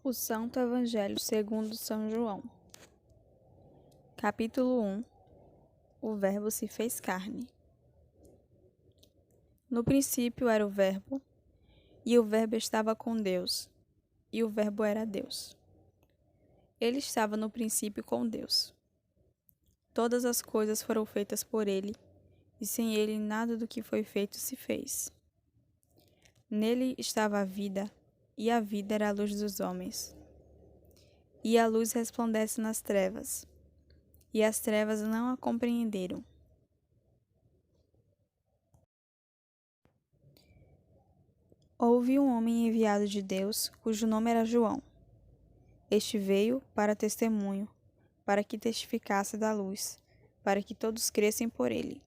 O Santo Evangelho segundo São João. Capítulo 1. O Verbo se fez carne. No princípio era o Verbo, e o Verbo estava com Deus, e o Verbo era Deus. Ele estava no princípio com Deus. Todas as coisas foram feitas por ele, e sem ele nada do que foi feito se fez. Nele estava a vida, e a vida era a luz dos homens. E a luz resplandece nas trevas, e as trevas não a compreenderam. Houve um homem enviado de Deus, cujo nome era João. Este veio para testemunho, para que testificasse da luz, para que todos crescem por ele.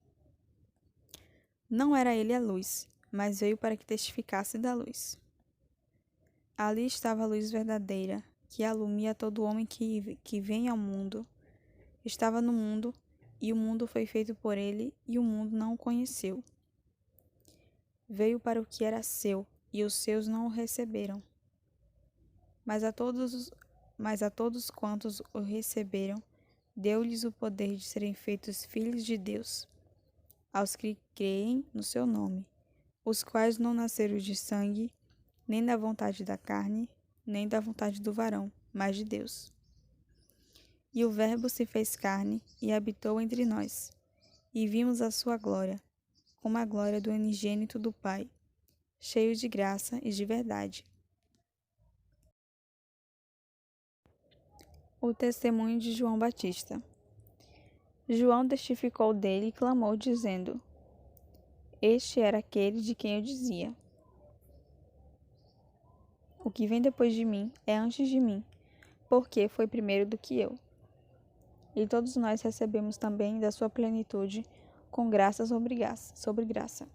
Não era ele a luz, mas veio para que testificasse da luz. Ali estava a luz verdadeira, que alumia todo homem que vem ao mundo. Estava no mundo, e o mundo foi feito por ele, e o mundo não o conheceu. Veio para o que era seu, e os seus não o receberam. Mas a todos quantos o receberam, deu-lhes o poder de serem feitos filhos de Deus, aos que creem no seu nome, os quais não nasceram de sangue, nem da vontade da carne, nem da vontade do varão, mas de Deus. E o Verbo se fez carne e habitou entre nós, e vimos a sua glória, como a glória do unigênito do Pai, cheio de graça e de verdade. O testemunho de João Batista. João testificou dele e clamou, dizendo: Este era aquele de quem eu dizia: O que vem depois de mim é antes de mim, porque foi primeiro do que eu. E todos nós recebemos também da sua plenitude, com graça sobre graça.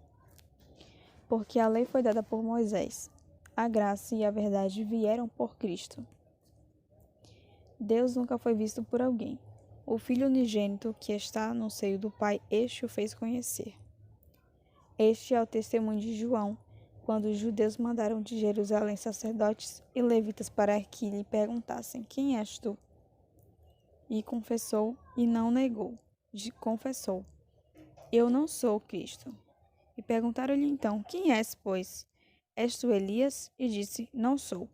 Porque a lei foi dada por Moisés, a graça e a verdade vieram por Cristo. Deus nunca foi visto por alguém. O Filho unigênito que está no seio do Pai, este o fez conhecer. Este é o testemunho de João, quando os judeus mandaram de Jerusalém sacerdotes e levitas para que lhe perguntassem: Quem és tu? E confessou e não negou. Confessou: Eu não sou o Cristo. E perguntaram-lhe então: Quem és, pois? És tu Elias? E disse: Não sou.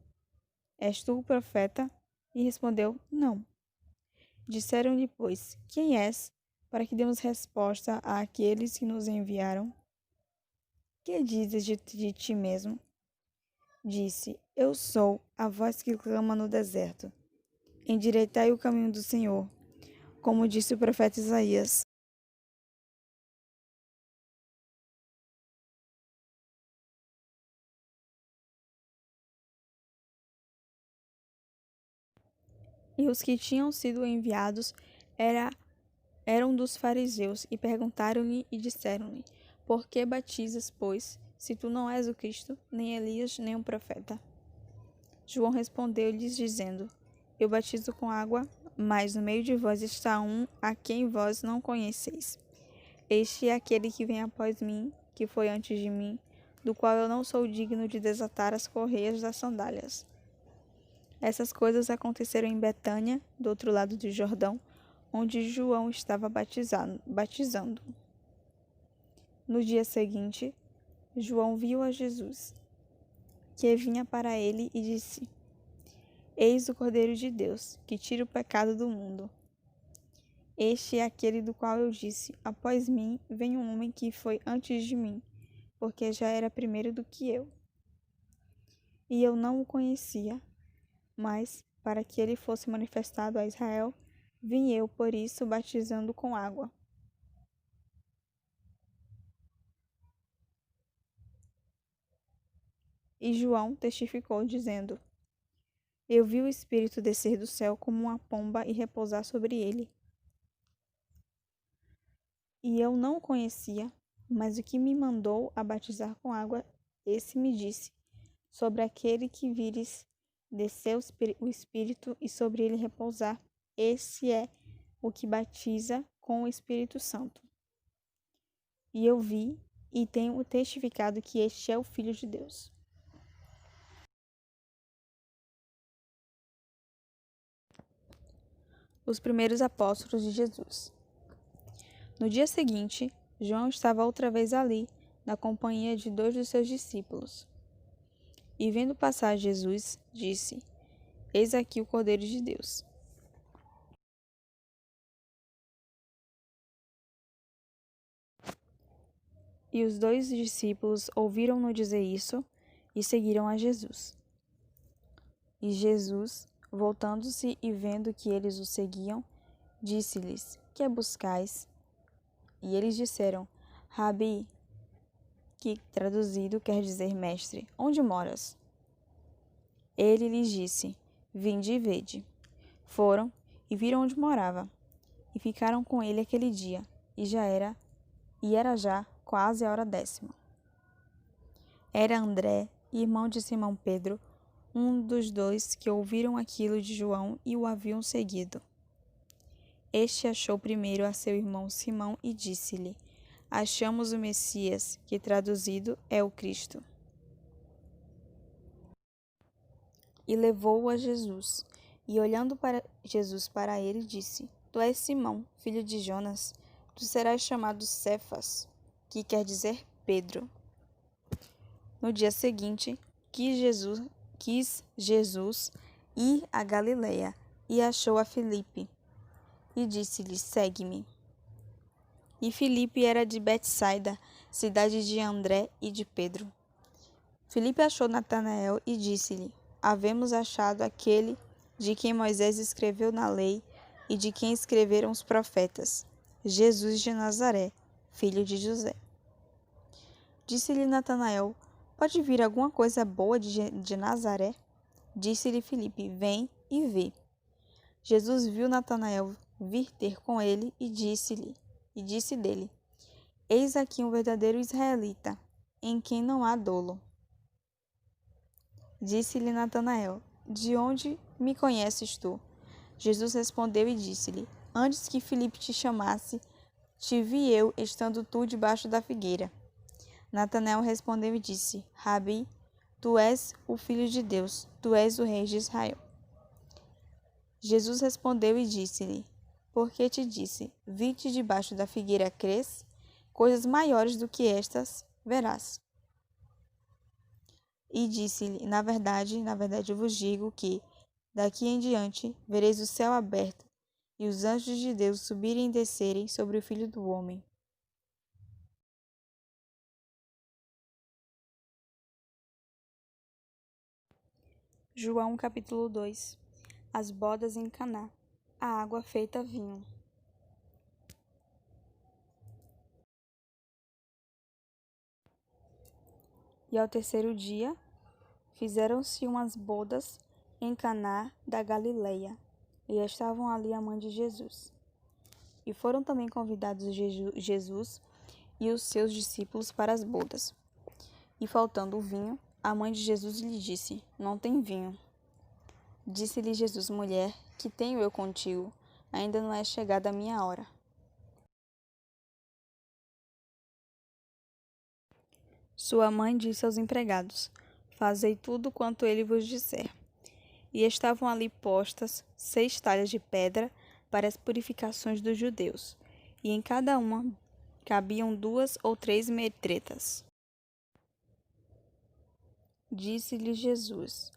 És tu o profeta? E respondeu: Não. Disseram-lhe, pois: Quem és? Para que demos resposta àqueles que nos enviaram. Que dizes de ti mesmo? Disse: Eu sou a voz que clama no deserto. Endireitai o caminho do Senhor, como disse o profeta Isaías. E os que tinham sido enviados eram dos fariseus, e perguntaram-lhe e disseram-lhe: Por que batizas, pois, se tu não és o Cristo, nem Elias, nem um profeta? João respondeu-lhes, dizendo: Eu batizo com água, mas no meio de vós está um a quem vós não conheceis. Este é aquele que vem após mim, que foi antes de mim, do qual eu não sou digno de desatar as correias das sandálias. Essas coisas aconteceram em Betânia, do outro lado do Jordão, onde João estava batizando. No dia seguinte, João viu a Jesus, que vinha para ele, e disse: Eis o Cordeiro de Deus, que tira o pecado do mundo. Este é aquele do qual eu disse: Após mim vem um homem que foi antes de mim, porque já era primeiro do que eu. E eu não o conhecia, mas, para que ele fosse manifestado a Israel, vim eu, por isso, batizando com água. E João testificou, dizendo: Eu vi o Espírito descer do céu como uma pomba e repousar sobre ele. E eu não o conhecia, mas o que me mandou a batizar com água, esse me disse: Sobre aquele que vires descer o Espírito e sobre ele repousar, esse é o que batiza com o Espírito Santo. E eu vi e tenho testificado que este é o Filho de Deus. Os primeiros apóstolos de Jesus. No dia seguinte, João estava outra vez ali, na companhia de 2 dos seus discípulos. E vendo passar Jesus, disse: Eis aqui o Cordeiro de Deus. E os 2 discípulos ouviram-no dizer isso e seguiram a Jesus. E Jesus, voltando-se e vendo que eles o seguiam, disse-lhes: Que buscais? E eles disseram: Rabi, que traduzido quer dizer mestre, onde moras? Ele lhes disse: Vinde e vede. Foram e viram onde morava, e ficaram com ele aquele dia, e era já quase a hora 10ª. Era André, irmão de Simão Pedro, um dos 2 que ouviram aquilo de João e o haviam seguido. Este achou primeiro a seu irmão Simão e disse-lhe: Achamos o Messias, que traduzido é o Cristo. E levou-o a Jesus, e olhando para Jesus para ele, disse: Tu és Simão, filho de Jonas, tu serás chamado Cefas, que quer dizer Pedro. No dia seguinte, quis Jesus ir a Galileia, e achou a Filipe, e disse-lhe: Segue-me. E Filipe era de Betsaida, cidade de André e de Pedro. Filipe achou Natanael e disse-lhe: Havemos achado aquele de quem Moisés escreveu na lei e de quem escreveram os profetas, Jesus de Nazaré, filho de José. Disse-lhe Natanael: Pode vir alguma coisa boa de Nazaré? Disse-lhe Filipe: Vem e vê. Jesus viu Natanael vir ter com ele e disse dele: Eis aqui um verdadeiro israelita, em quem não há dolo. Disse-lhe Natanael: De onde me conheces tu? Jesus respondeu e disse-lhe: Antes que Filipe te chamasse, te vi eu, estando tu debaixo da figueira. Natanael respondeu e disse: Rabi, tu és o Filho de Deus, tu és o Rei de Israel. Jesus respondeu e disse-lhe: Porque te disse, vi-te debaixo da figueira crês, coisas maiores do que estas verás. E disse-lhe: na verdade eu vos digo que, daqui em diante, vereis o céu aberto e os anjos de Deus subirem e descerem sobre o Filho do Homem. João capítulo 2. As bodas em Caná. A água feita vinho. E ao terceiro dia, fizeram-se umas bodas em Caná da Galileia, e estavam ali a mãe de Jesus. E foram também convidados Jesus e os seus discípulos para as bodas. E faltando o vinho, a mãe de Jesus lhe disse: Não tem vinho. Disse-lhe Jesus: Mulher, que tenho eu contigo? Ainda não é chegada a minha hora. Sua mãe disse aos empregados: Fazei tudo quanto ele vos disser. E estavam ali postas 6 talhas de pedra para as purificações dos judeus, e em cada uma cabiam 2 ou 3 metretas. Disse-lhe Jesus: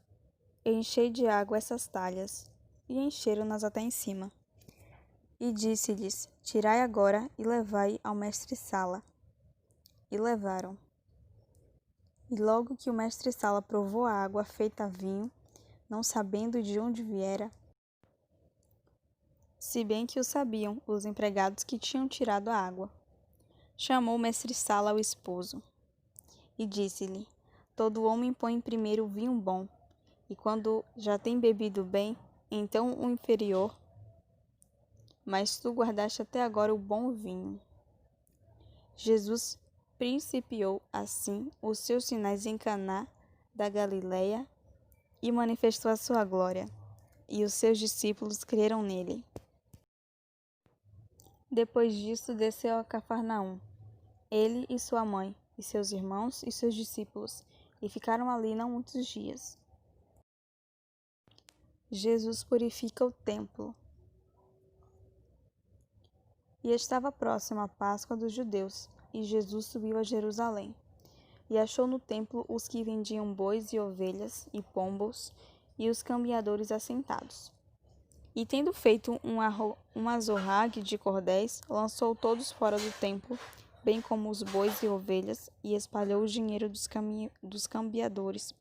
Enchei de água essas talhas. E encheram-nas até em cima. E disse-lhes: Tirai agora e levai ao mestre-sala. E levaram. E logo que o mestre-sala provou a água feita vinho, não sabendo de onde viera, se bem que o sabiam os empregados que tinham tirado a água, chamou o mestre-sala ao esposo e disse-lhe: Todo homem põe primeiro o vinho bom, e quando já tem bebido bem, então o inferior, mas tu guardaste até agora o bom vinho. Jesus principiou assim os seus sinais em Caná da Galileia e manifestou a sua glória, e os seus discípulos creram nele. Depois disso, desceu a Cafarnaum, ele e sua mãe, e seus irmãos e seus discípulos, e ficaram ali não muitos dias. Jesus purifica o templo. E estava próxima a Páscoa dos judeus, e Jesus subiu a Jerusalém. E achou no templo os que vendiam bois e ovelhas e pombos, e os cambiadores assentados. E tendo feito um azorrague de cordéis, lançou todos fora do templo, bem como os bois e ovelhas, e espalhou o dinheiro dos cambiadores,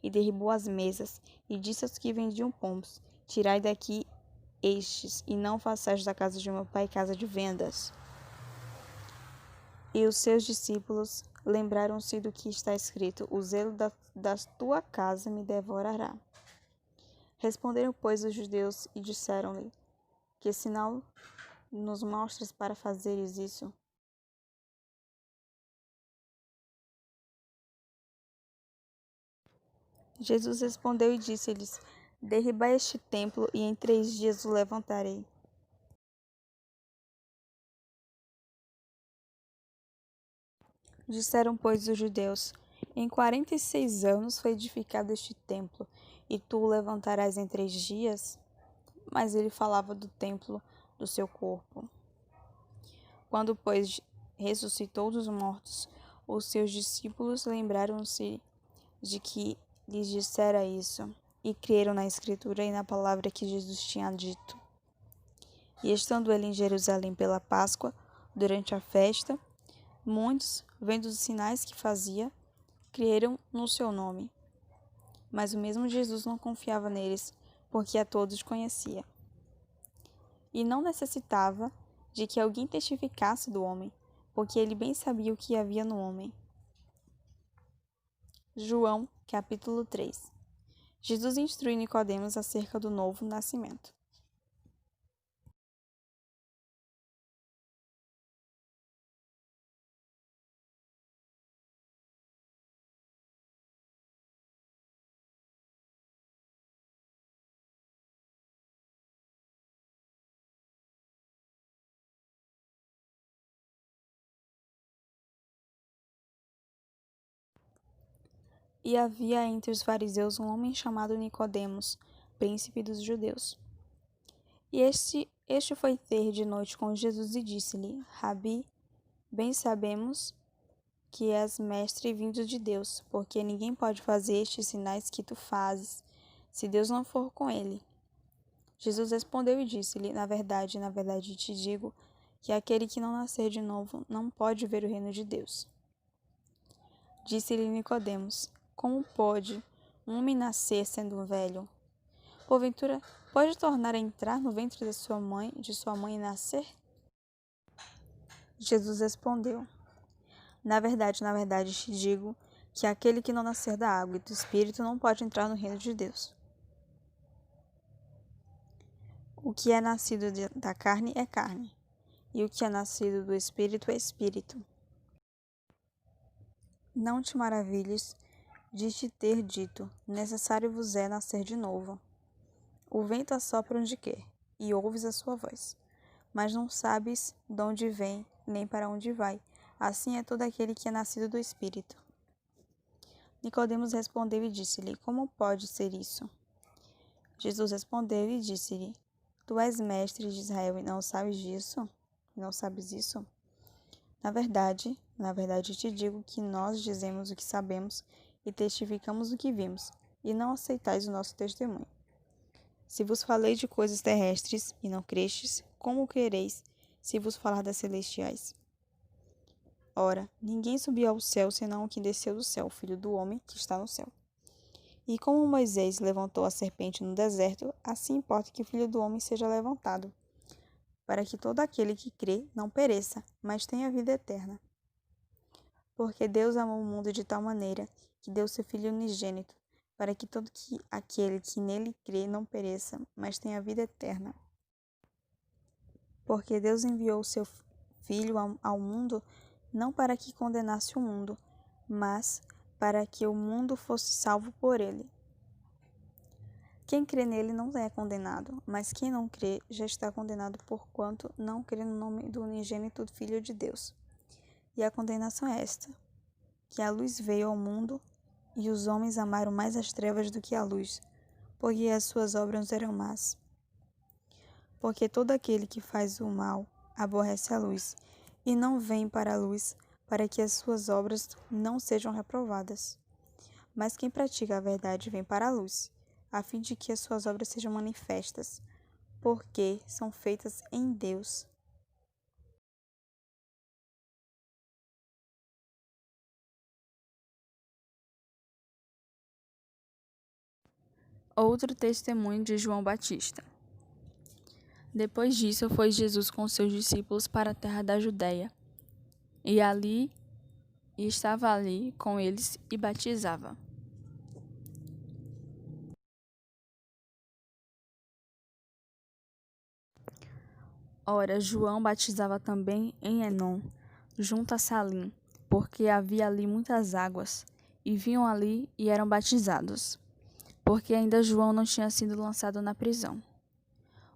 e derribou as mesas, e disse aos que vendiam pombos: Tirai daqui estes, e não façais da casa de meu pai casa de vendas. E os seus discípulos lembraram-se do que está escrito: O zelo da tua casa me devorará. Responderam, pois, os judeus e disseram-lhe: Que sinal nos mostras para fazeres isso? Jesus respondeu e disse-lhes: Derribai este templo, e em 3 dias o levantarei. Disseram, pois, os judeus: Em 46 anos foi edificado este templo, e tu o levantarás em 3 dias? Mas ele falava do templo do seu corpo. Quando, pois, ressuscitou dos mortos, os seus discípulos lembraram-se de que lhes dissera isso, e creram na Escritura e na palavra que Jesus tinha dito. E estando ele em Jerusalém pela Páscoa, durante a festa, muitos, vendo os sinais que fazia, creram no seu nome. Mas o mesmo Jesus não confiava neles, porque a todos conhecia. E não necessitava de que alguém testificasse do homem, porque ele bem sabia o que havia no homem. João, capítulo 3. Jesus instrui Nicodemos acerca do novo nascimento. E havia entre os fariseus um homem chamado Nicodemos, príncipe dos judeus. E este foi ter de noite com Jesus e disse-lhe: Rabi, bem sabemos que és mestre vindo de Deus, porque ninguém pode fazer estes sinais que tu fazes, se Deus não for com ele. Jesus respondeu e disse-lhe: na verdade te digo, que aquele que não nascer de novo não pode ver o reino de Deus. Disse-lhe Nicodemos: Como pode um homem nascer sendo velho? Porventura, pode tornar a entrar no ventre de sua mãe e nascer? Jesus respondeu: na verdade te digo, que aquele que não nascer da água e do Espírito não pode entrar no reino de Deus. O que é nascido da carne é carne, e o que é nascido do Espírito é espírito. Não te maravilhes de te ter dito: necessário vos é nascer de novo. O vento assopra onde quer, e ouves a sua voz, mas não sabes de onde vem, nem para onde vai. Assim é todo aquele que é nascido do Espírito. Nicodemos respondeu e disse-lhe: Como pode ser isso? Jesus respondeu e disse-lhe: Tu és mestre de Israel e não sabes disso? Não sabes isso? Na verdade te digo que nós dizemos o que sabemos e testificamos o que vimos, e não aceitais o nosso testemunho. Se vos falei de coisas terrestres e não crestes, como quereis se vos falar das celestiais? Ora, ninguém subiu ao céu senão o que desceu do céu, o Filho do homem que está no céu. E como Moisés levantou a serpente no deserto, assim importa que o Filho do homem seja levantado, para que todo aquele que crê não pereça, mas tenha vida eterna. Porque Deus amou o mundo de tal maneira que deu seu Filho unigênito, para que todo aquele que nele crê não pereça, mas tenha vida eterna. Porque Deus enviou o seu Filho ao mundo, não para que condenasse o mundo, mas para que o mundo fosse salvo por ele. Quem crê nele não é condenado, mas quem não crê já está condenado porquanto não crê no nome do unigênito Filho de Deus. E a condenação é esta, que a luz veio ao mundo, e os homens amaram mais as trevas do que a luz, porque as suas obras eram más. Porque todo aquele que faz o mal aborrece a luz, e não vem para a luz, para que as suas obras não sejam reprovadas. Mas quem pratica a verdade vem para a luz, a fim de que as suas obras sejam manifestas, porque são feitas em Deus. Outro testemunho de João Batista. Depois disso, foi Jesus com seus discípulos para a terra da Judéia, e estava ali com eles e batizava. Ora, João batizava também em Enom, junto a Salim, porque havia ali muitas águas, e vinham ali e eram batizados, porque ainda João não tinha sido lançado na prisão.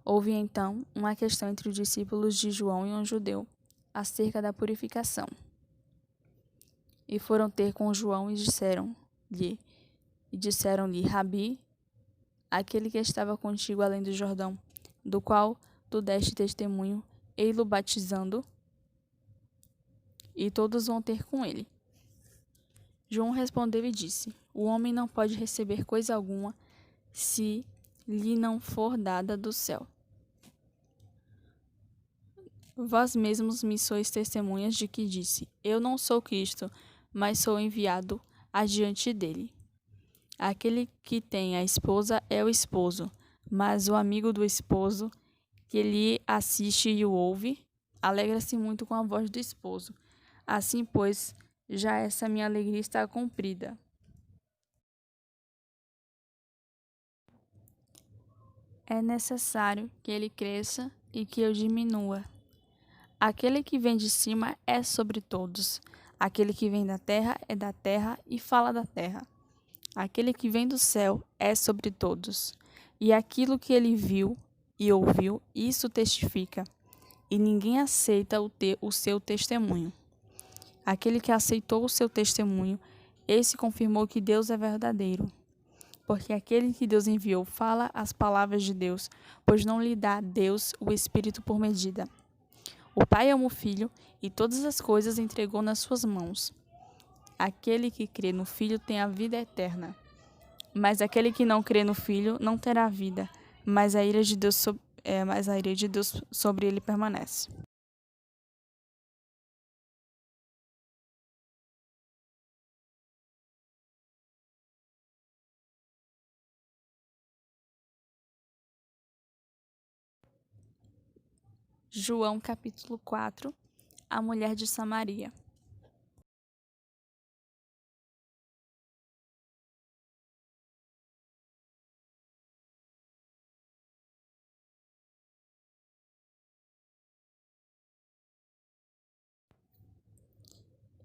Houve então uma questão entre os discípulos de João e um judeu, acerca da purificação. E foram ter com João e disseram-lhe, Rabi, aquele que estava contigo além do Jordão, do qual tu deste testemunho, ei-lo batizando, e todos vão ter com ele. João respondeu e disse, o homem não pode receber coisa alguma, se lhe não for dada do céu. Vós mesmos me sois testemunhas de que disse, eu não sou Cristo, mas sou enviado adiante dele. Aquele que tem a esposa é o esposo, mas o amigo do esposo, que lhe assiste e o ouve, alegra-se muito com a voz do esposo. Assim, pois, já essa minha alegria está cumprida. É necessário que ele cresça e que eu diminua. Aquele que vem de cima é sobre todos. Aquele que vem da terra é da terra e fala da terra. Aquele que vem do céu é sobre todos. E aquilo que ele viu e ouviu, isso testifica. E ninguém aceita o seu testemunho. Aquele que aceitou o seu testemunho, esse confirmou que Deus é verdadeiro. Porque aquele que Deus enviou fala as palavras de Deus, pois não lhe dá Deus o Espírito por medida. O Pai ama o Filho e todas as coisas entregou nas suas mãos. Aquele que crê no Filho tem a vida eterna. Mas aquele que não crê no Filho não terá vida, mas a ira de Deus sobre ele permanece. João capítulo 4. A mulher de Samaria.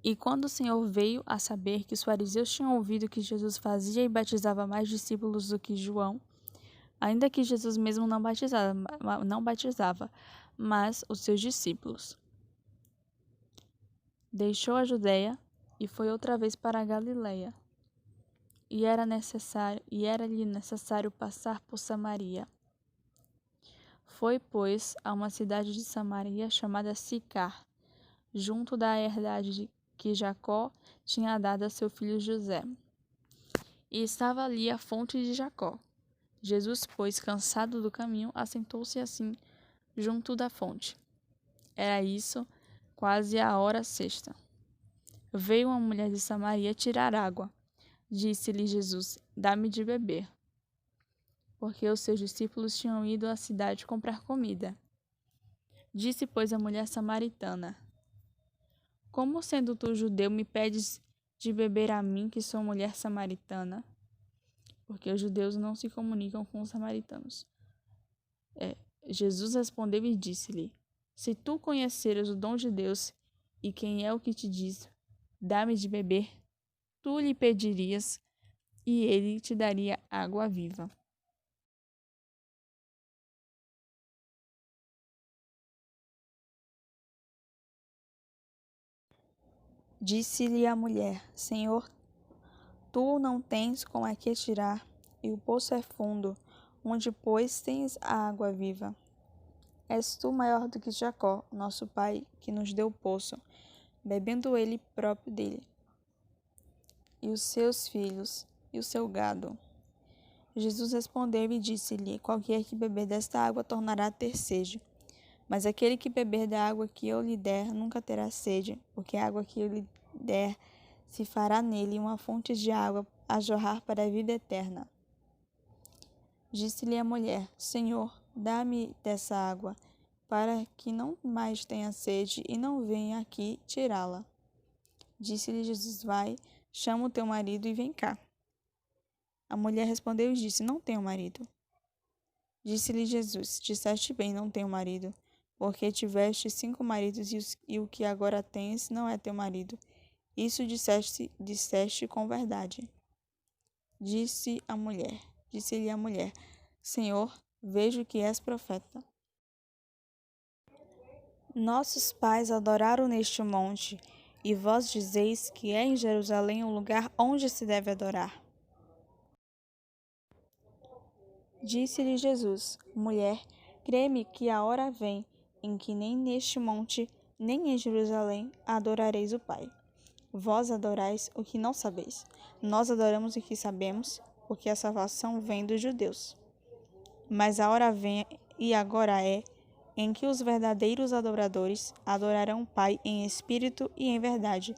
E quando o Senhor veio a saber que os fariseus tinham ouvido que Jesus fazia e batizava mais discípulos do que João, ainda que Jesus mesmo não batizava, mas os seus discípulos, deixou a Judéia e foi outra vez para a Galiléia. E era-lhe necessário passar por Samaria. Foi, pois, a uma cidade de Samaria chamada Sicar, junto da herdade que Jacó tinha dado a seu filho José. E estava ali a fonte de Jacó. Jesus, pois, cansado do caminho, assentou-se assim, junto da fonte. Era isso, quase a hora sexta. Veio uma mulher de Samaria tirar água. Disse-lhe Jesus, dá-me de beber. Porque os seus discípulos tinham ido à cidade comprar comida. Disse, pois, a mulher samaritana, como sendo tu judeu me pedes de beber a mim, que sou mulher samaritana? Porque os judeus não se comunicam com os samaritanos. Jesus respondeu e disse-lhe, se tu conheceras o dom de Deus e quem é o que te diz, dá-me de beber, tu lhe pedirias e ele te daria água viva. Disse-lhe a mulher, Senhor, tu não tens com a que tirar, e o poço é fundo, onde, pois, tens a água viva? És tu maior do que Jacó, nosso pai, que nos deu o poço, bebendo ele próprio dele, e os seus filhos, e o seu gado. Jesus respondeu e disse-lhe: Qualquer que beber desta água tornará a ter sede. Mas aquele que beber da água que eu lhe der nunca terá sede, porque a água que eu lhe der se fará nele uma fonte de água a jorrar para a vida eterna. Disse-lhe a mulher: Senhor, dá-me dessa água, para que não mais tenha sede e não venha aqui tirá-la. Disse-lhe Jesus: Vai, chama o teu marido e vem cá. A mulher respondeu e disse: Não tenho marido. Disse-lhe Jesus: Disseste bem, não tenho marido, porque tiveste 5 maridos e o que agora tens não é teu marido. Isso disseste com verdade. Disse-lhe a mulher: Senhor, vejo que és profeta. Nossos pais adoraram neste monte, e vós dizeis que é em Jerusalém o lugar onde se deve adorar. Disse-lhe Jesus: Mulher, crê-me que a hora vem em que nem neste monte, nem em Jerusalém adorareis o Pai. Vós adorais o que não sabeis. Nós adoramos o que sabemos, porque a salvação vem dos judeus. Mas a hora vem, e agora é, em que os verdadeiros adoradores adorarão o Pai em espírito e em verdade,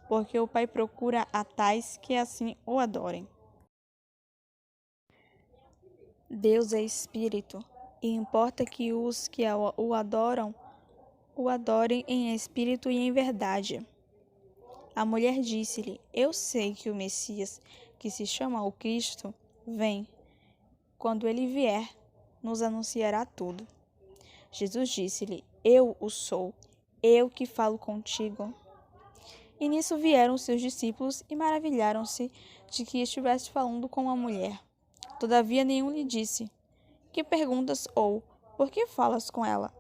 porque o Pai procura a tais que assim o adorem. Deus é espírito, e importa que os que o adoram, o adorem em espírito e em verdade. A mulher disse-lhe: Eu sei que o Messias, que se chama o Cristo, vem. Quando ele vier, nos anunciará tudo. Jesus disse-lhe: Eu o sou, eu que falo contigo. E nisso vieram os seus discípulos e maravilharam-se de que estivesse falando com uma mulher. Todavia nenhum lhe disse: Que perguntas ou por que falas com ela?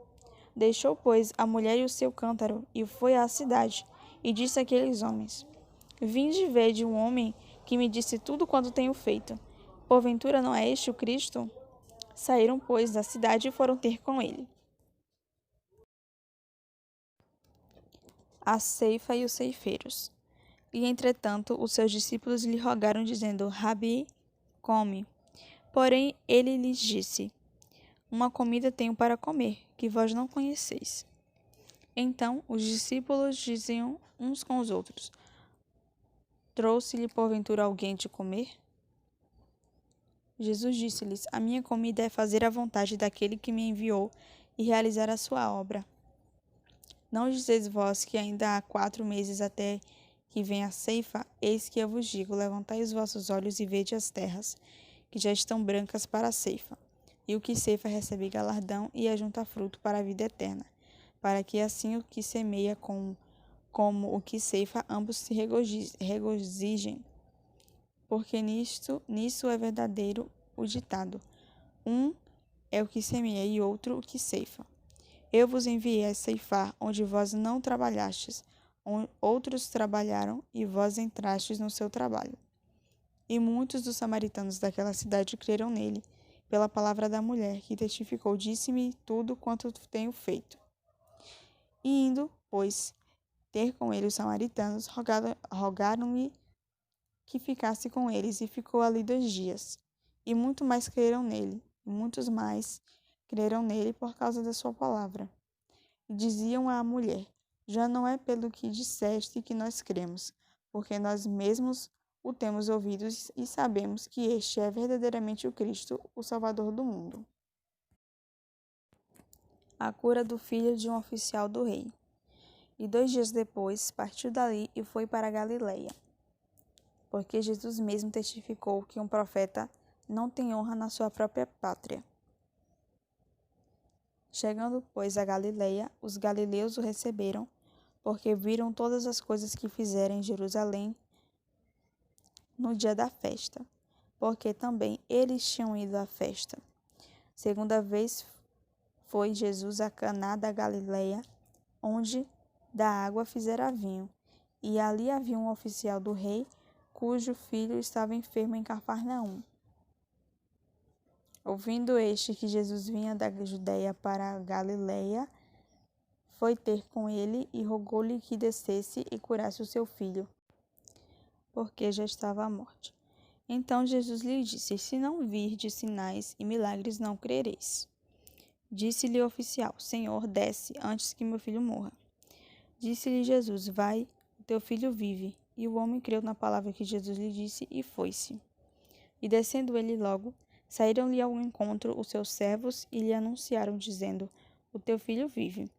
Deixou, pois, a mulher e o seu cântaro, e foi à cidade, e disse àqueles homens: Vinde ver de um homem que me disse tudo quanto tenho feito. Porventura não é este o Cristo? Saíram, pois, da cidade e foram ter com ele. A ceifa e os ceifeiros. E, entretanto, os seus discípulos lhe rogaram, dizendo: Rabi, come. Porém, ele lhes disse: Uma comida tenho para comer, que vós não conheceis. Então, os discípulos diziam uns com os outros: Trouxe-lhe porventura alguém de comer? Jesus disse-lhes: A minha comida é fazer a vontade daquele que me enviou e realizar a sua obra. Não dizeis vós que ainda há 4 meses até que venha a ceifa? Eis que eu vos digo: levantai os vossos olhos e vede as terras, que já estão brancas para a ceifa. E o que ceifa recebe galardão e ajunta fruto para a vida eterna, para que assim o que semeia como o que ceifa, ambos se regozijem. Porque nisso é verdadeiro o ditado: um é o que semeia e outro o que ceifa. Eu vos enviei a ceifar onde vós não trabalhastes, outros trabalharam e vós entrastes no seu trabalho. E muitos dos samaritanos daquela cidade creram nele, pela palavra da mulher, que testificou: Disse-me tudo quanto tenho feito. E indo, pois, ter com ele os samaritanos, rogaram-lhe que ficasse com eles, e ficou ali 2 dias. E muito mais creram nele, e muitos mais creram nele por causa da sua palavra. E diziam à mulher: Já não é pelo que disseste que nós cremos, porque nós mesmos o temos ouvido e sabemos que este é verdadeiramente o Cristo, o Salvador do mundo. A cura do filho de um oficial do rei. E 2 dias depois, partiu dali e foi para a Galileia, porque Jesus mesmo testificou que um profeta não tem honra na sua própria pátria. Chegando, pois, a Galileia, os galileus o receberam, porque viram todas as coisas que fizera em Jerusalém no dia da festa, porque também eles tinham ido à festa. Segunda vez foi Jesus a Caná da Galileia, onde da água fizera vinho, e ali havia um oficial do rei, cujo filho estava enfermo em Cafarnaum. Ouvindo este que Jesus vinha da Judeia para a Galileia, foi ter com ele e rogou-lhe que descesse e curasse o seu filho, porque já estava à morte. Então Jesus lhe disse: Se não virdes sinais e milagres, não crereis. Disse-lhe o oficial: Senhor, desce, antes que meu filho morra. Disse-lhe Jesus: Vai, o teu filho vive. E o homem creu na palavra que Jesus lhe disse e foi-se. E descendo ele logo, saíram-lhe ao encontro os seus servos e lhe anunciaram, dizendo: O teu filho vive.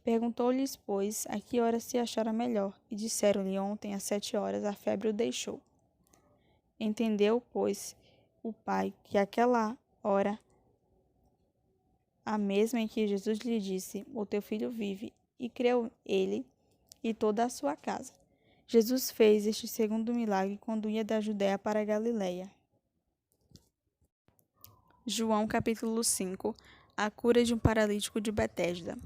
Perguntou-lhes, pois, a que hora se achara melhor, e disseram-lhe: Ontem, às 7 horas, a febre o deixou. Entendeu, pois, o pai que aquela hora, a mesma em que Jesus lhe disse: O teu filho vive, e creu ele e toda a sua casa. Jesus fez este segundo milagre quando ia da Judéia para a Galileia. João capítulo 5. A cura de um paralítico de Betesda.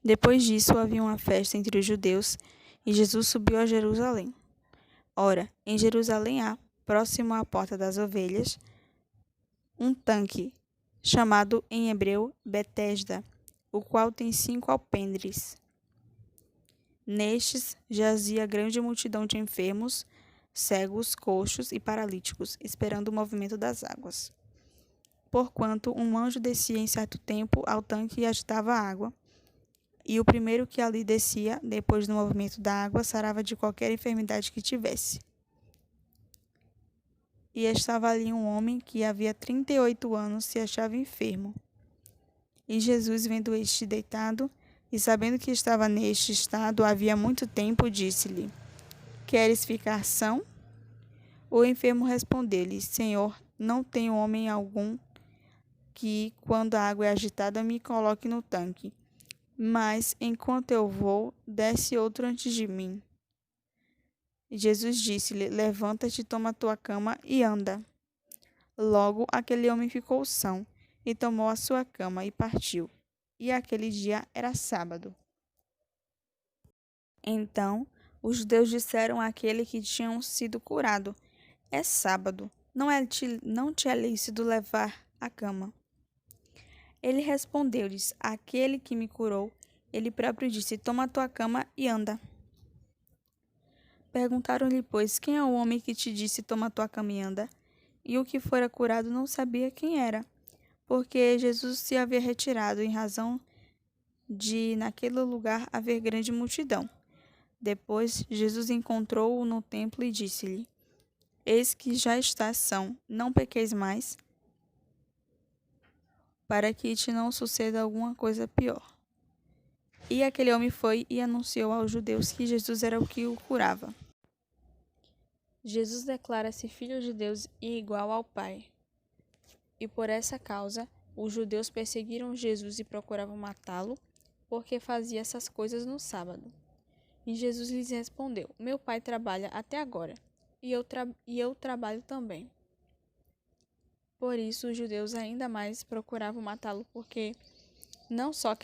Depois disso havia uma festa entre os judeus, e Jesus subiu a Jerusalém. Ora, em Jerusalém há, próximo à porta das ovelhas, um tanque, chamado em hebreu Betesda, o qual tem 5 alpendres. Nestes jazia grande multidão de enfermos, cegos, coxos e paralíticos, esperando o movimento das águas. Porquanto um anjo descia em certo tempo ao tanque e agitava a água, e o primeiro que ali descia, depois do movimento da água, sarava de qualquer enfermidade que tivesse. E estava ali um homem que havia 38 anos se achava enfermo. E Jesus, vendo este deitado, e sabendo que estava neste estado havia muito tempo, disse-lhe: Queres ficar são? O enfermo respondeu-lhe: Senhor, não tenho homem algum que, quando a água é agitada, me coloque no tanque. Mas, enquanto eu vou, desce outro antes de mim. Jesus disse-lhe: Levanta-te, toma tua cama e anda. Logo aquele homem ficou são, e tomou a sua cama e partiu. E aquele dia era sábado. Então os judeus disseram àquele que tinham sido curado: É sábado, não te é lícito levar a cama. Ele respondeu-lhes: Aquele que me curou, ele próprio disse: Toma a tua cama e anda. Perguntaram-lhe, pois, quem é o homem que te disse: Toma a tua cama e anda? E o que fora curado não sabia quem era, porque Jesus se havia retirado em razão de naquele lugar haver grande multidão. Depois Jesus encontrou-o no templo e disse-lhe: Eis que já estás são, não pequeis mais, para que te não suceda alguma coisa pior. E aquele homem foi e anunciou aos judeus que Jesus era o que o curava. Jesus declara-se filho de Deus e igual ao Pai. E por essa causa, os judeus perseguiram Jesus e procuravam matá-lo, porque fazia essas coisas no sábado. E Jesus lhes respondeu: Meu Pai trabalha até agora, e eu trabalho também. Por isso, os judeus ainda mais procuravam matá-lo, porque não só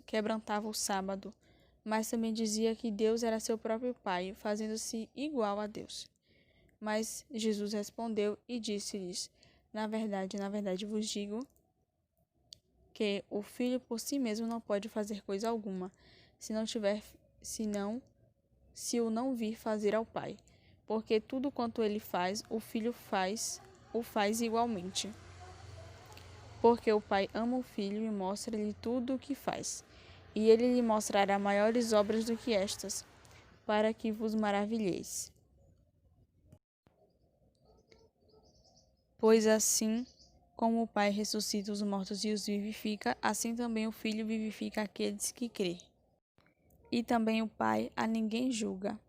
quebrantava o sábado, mas também dizia que Deus era seu próprio Pai, fazendo-se igual a Deus. Mas Jesus respondeu e disse-lhes: na verdade vos digo que o Filho por si mesmo não pode fazer coisa alguma, se o não vir fazer ao Pai. Porque tudo quanto ele faz, o Filho o faz igualmente. Porque o Pai ama o Filho e mostra-lhe tudo o que faz. E ele lhe mostrará maiores obras do que estas, para que vos maravilheis. Pois assim como o Pai ressuscita os mortos e os vivifica, assim também o Filho vivifica aqueles que crê. E também o Pai a ninguém julga,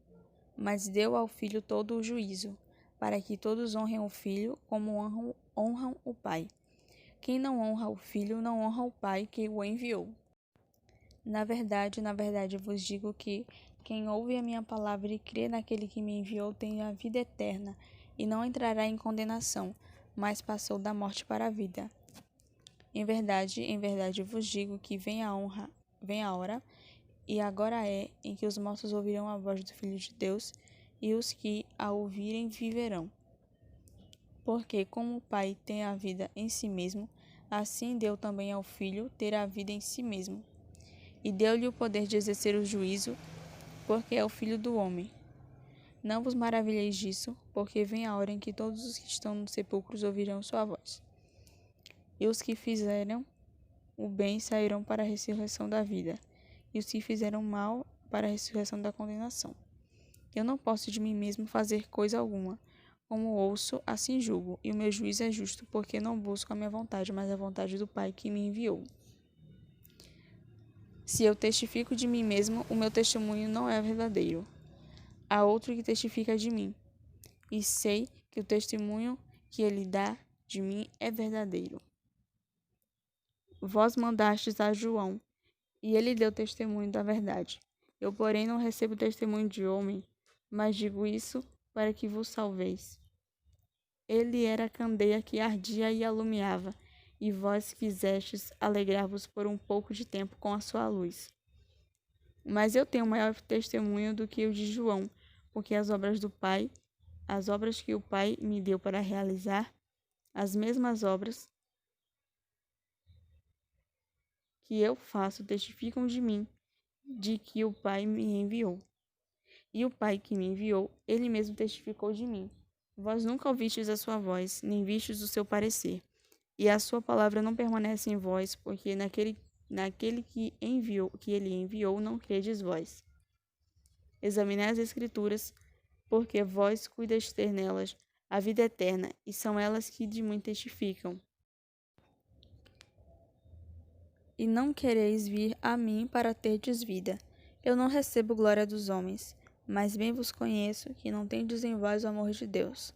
mas deu ao Filho todo o juízo, para que todos honrem o Filho como honram o Pai. Quem não honra o Filho não honra o Pai que o enviou. Na verdade vos digo que quem ouve a minha palavra e crê naquele que me enviou tem a vida eterna, e não entrará em condenação, mas passou da morte para a vida. Em verdade vos digo que vem a hora, e agora é, em que os mortos ouvirão a voz do Filho de Deus, e os que a ouvirem viverão. Porque como o Pai tem a vida em si mesmo, assim deu também ao Filho ter a vida em si mesmo. E deu-lhe o poder de exercer o juízo, porque é o Filho do homem. Não vos maravilheis disso, porque vem a hora em que todos os que estão nos sepulcros ouvirão sua voz. E os que fizeram o bem sairão para a ressurreição da vida, e os que fizeram mal para a ressurreição da condenação. Eu não posso de mim mesmo fazer coisa alguma. Como ouço, assim julgo, e o meu juízo é justo, porque não busco a minha vontade, mas a vontade do Pai que me enviou. Se eu testifico de mim mesmo, o meu testemunho não é verdadeiro. Há outro que testifica de mim, e sei que o testemunho que ele dá de mim é verdadeiro. Vós mandastes a João, e ele deu testemunho da verdade. Eu, porém, não recebo testemunho de homem, mas digo isso para que vos salveis. Ele era a candeia que ardia e alumiava, e vós quisestes alegrar-vos por um pouco de tempo com a sua luz. Mas eu tenho maior testemunho do que o de João, porque as obras do Pai, as obras que o Pai me deu para realizar, as mesmas obras que eu faço testificam de mim, de que o Pai me enviou. E o Pai que me enviou, ele mesmo testificou de mim. Vós nunca ouvistes a sua voz, nem vistes o seu parecer. E a sua palavra não permanece em vós, porque naquele que ele enviou, não credes vós. Examinai as Escrituras, porque vós cuidas ter nelas a vida eterna, e são elas que de mim testificam. E não quereis vir a mim para terdes vida. Eu não recebo glória dos homens, mas bem vos conheço que não tendes em vós o amor de Deus.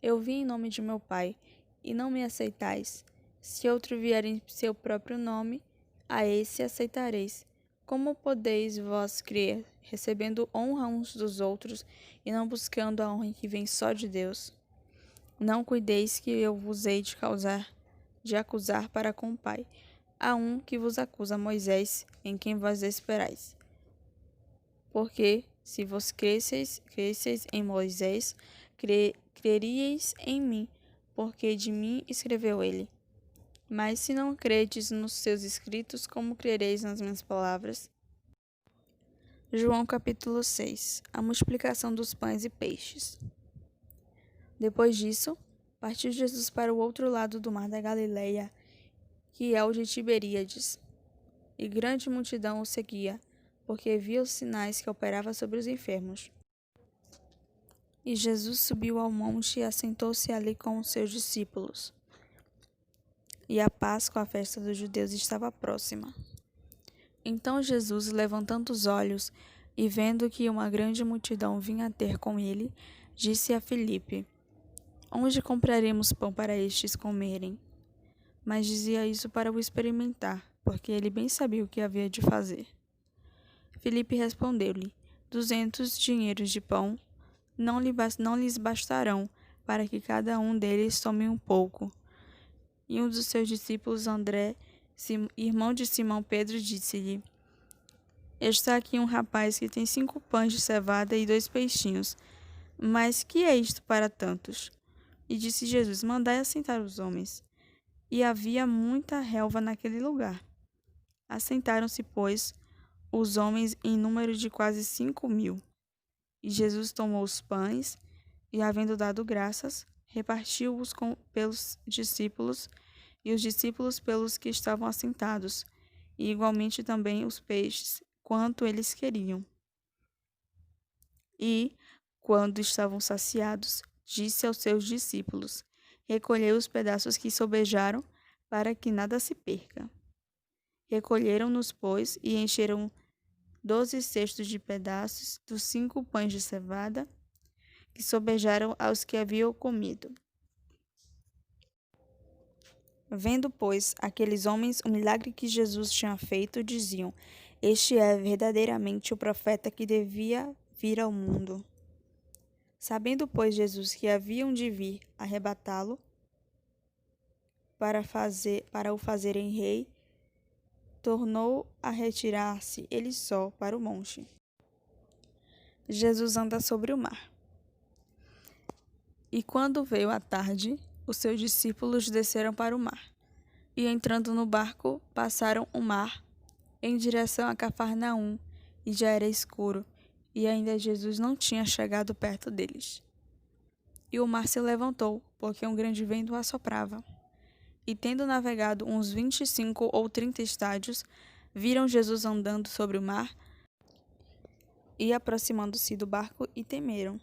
Eu vim em nome de meu Pai, e não me aceitais. Se outro vier em seu próprio nome, a esse aceitareis. Como podeis vós crer, recebendo honra uns dos outros, e não buscando a honra que vem só de Deus? Não cuideis que eu vos hei de acusar para com o Pai. Há um que vos acusa, Moisés, em quem vós esperais. Porque, se vos cresceis em Moisés, creríeis em mim, porque de mim escreveu ele. Mas se não credes nos seus escritos, como crereis nas minhas palavras? João capítulo 6. A multiplicação dos pães e peixes. Depois disso, partiu Jesus para o outro lado do mar da Galileia, que é o de Tiberíades, e grande multidão o seguia, porque via os sinais que operava sobre os enfermos. E Jesus subiu ao monte e assentou-se ali com os seus discípulos. E a Páscoa, a festa dos judeus, estava próxima. Então Jesus, levantando os olhos e vendo que uma grande multidão vinha ter com ele, disse a Filipe: Onde compraremos pão para estes comerem? Mas dizia isso para o experimentar, porque ele bem sabia o que havia de fazer. Filipe respondeu-lhe: 200 dinheiros de pão não lhes bastarão, para que cada um deles tome um pouco. E um dos seus discípulos, André, irmão de Simão Pedro, disse-lhe: Está aqui um rapaz que tem 5 pães de cevada e 2 peixinhos. Mas que é isto para tantos? E disse Jesus: Mandai assentar os homens. E havia muita relva naquele lugar. Assentaram-se, pois, os homens em número de quase 5.000. E Jesus tomou os pães, e havendo dado graças, repartiu-os pelos discípulos, e os discípulos pelos que estavam assentados, e igualmente também os peixes, quanto eles queriam. E, quando estavam saciados, disse aos seus discípulos: Recolhei os pedaços que sobejaram, para que nada se perca. Recolheram-nos, pois, e encheram 12 cestos de pedaços dos 5 pães de cevada, que sobejaram aos que haviam comido. Vendo, pois, aqueles homens o milagre que Jesus tinha feito, diziam: Este é verdadeiramente o profeta que devia vir ao mundo. Sabendo, pois, Jesus que haviam de vir arrebatá-lo para o fazerem rei, tornou a retirar-se ele só para o monte. Jesus anda sobre o mar. E quando veio a tarde, os seus discípulos desceram para o mar, e entrando no barco, passaram o mar em direção a Cafarnaum, e já era escuro, e ainda Jesus não tinha chegado perto deles. E o mar se levantou, porque um grande vento assoprava. E tendo navegado uns 25 ou 30 estádios, viram Jesus andando sobre o mar e aproximando-se do barco e temeram.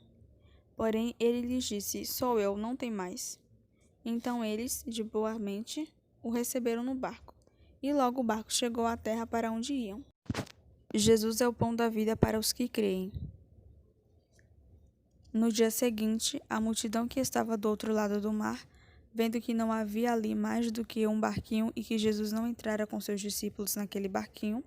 Porém ele lhes disse: Sou eu, não tem mais. Então eles, de boa mente, o receberam no barco. E logo o barco chegou à terra para onde iam. Jesus é o pão da vida para os que creem. No dia seguinte, a multidão que estava do outro lado do mar, vendo que não havia ali mais do que um barquinho e que Jesus não entrara com seus discípulos naquele barquinho,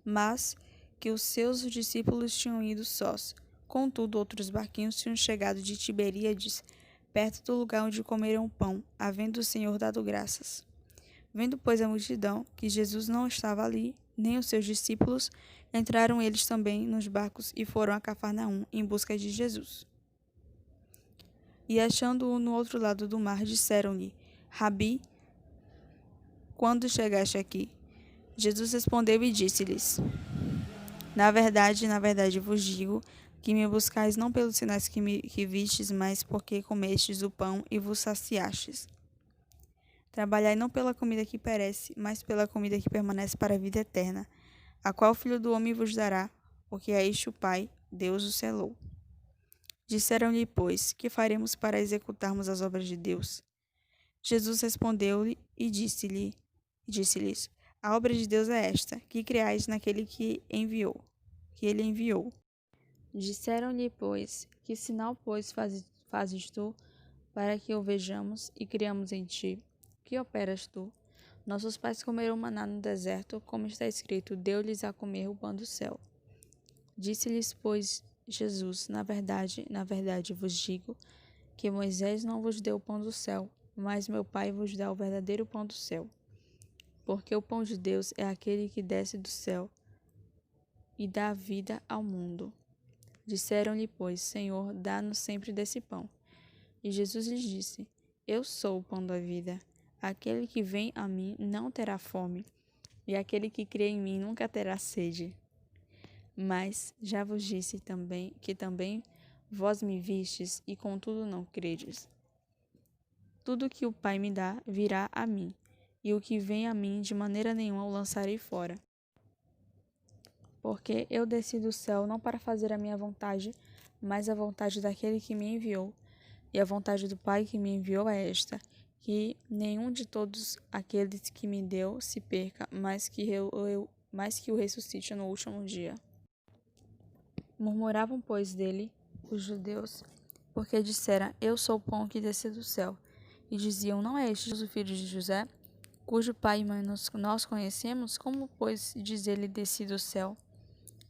mas que os seus discípulos tinham ido sós. Contudo, outros barquinhos tinham chegado de Tiberíades, perto do lugar onde comeram o pão, havendo o Senhor dado graças. Vendo, pois, a multidão, que Jesus não estava ali, nem os seus discípulos, entraram eles também nos barcos e foram a Cafarnaum em busca de Jesus. E achando-o no outro lado do mar, disseram-lhe: Rabi, quando chegaste aqui? Jesus respondeu e disse-lhes: na verdade vos digo que me buscais não pelos sinais que vistes, mas porque comestes o pão e vos saciastes. Trabalhai não pela comida que perece, mas pela comida que permanece para a vida eterna, a qual o Filho do Homem vos dará, porque a este o Pai, Deus o selou. Disseram-lhe, pois, que faremos para executarmos as obras de Deus? Jesus respondeu-lhe e disse-lhes: a obra de Deus é esta, que creais naquele que ele enviou. Disseram-lhe, pois, que sinal, pois, fazes tu, para que o vejamos e criamos em ti? Que operas tu? Nossos pais comeram maná no deserto, como está escrito, deu-lhes a comer o pão do céu. Disse-lhes, pois, Jesus, na verdade vos digo, que Moisés não vos deu o pão do céu, mas meu Pai vos dá o verdadeiro pão do céu. Porque o pão de Deus é aquele que desce do céu e dá vida ao mundo. Disseram-lhe, pois, Senhor, dá-nos sempre desse pão. E Jesus lhes disse: eu sou o pão da vida. Aquele que vem a mim não terá fome, e aquele que crê em mim nunca terá sede. Mas já vos disse também que também vós me vistes, e contudo não credes. Tudo que o Pai me dá virá a mim, e o que vem a mim de maneira nenhuma o lançarei fora. Porque eu desci do céu não para fazer a minha vontade, mas a vontade daquele que me enviou. E a vontade do Pai que me enviou é esta, que nenhum de todos aqueles que me deu se perca, mas que o ressuscite no último dia. Murmuravam, pois, dele os judeus, porque dissera, eu sou o pão que desce do céu. E diziam, não é este o filho de José, cujo pai e mãe nós conhecemos? Como, pois, diz ele, desci do céu?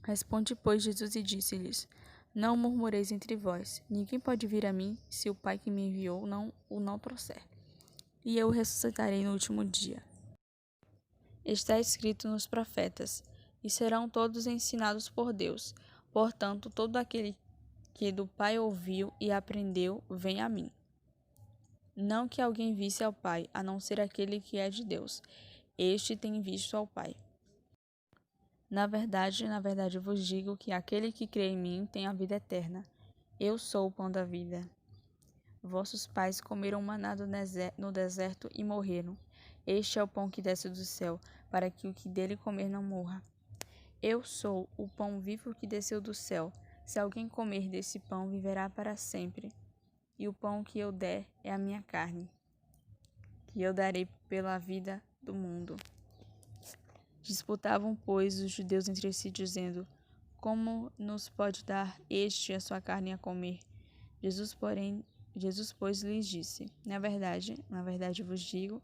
Responde, pois, Jesus e disse-lhes, não murmureis entre vós. Ninguém pode vir a mim, se o Pai que me enviou não trouxer. E eu o ressuscitarei no último dia. Está escrito nos profetas, e serão todos ensinados por Deus. Portanto, todo aquele que do Pai ouviu e aprendeu, vem a mim. Não que alguém visse ao Pai, a não ser aquele que é de Deus. Este tem visto ao Pai. Na verdade vos digo que aquele que crê em mim tem a vida eterna. Eu sou o pão da vida. Vossos pais comeram maná no deserto e morreram. Este é o pão que desce do céu, para que o que dele comer não morra. Eu sou o pão vivo que desceu do céu. Se alguém comer desse pão, viverá para sempre. E o pão que eu der é a minha carne, que eu darei pela vida do mundo. Disputavam, pois, os judeus entre si, dizendo, como nos pode dar este a sua carne a comer? Jesus, pois, lhes disse, na verdade vos digo,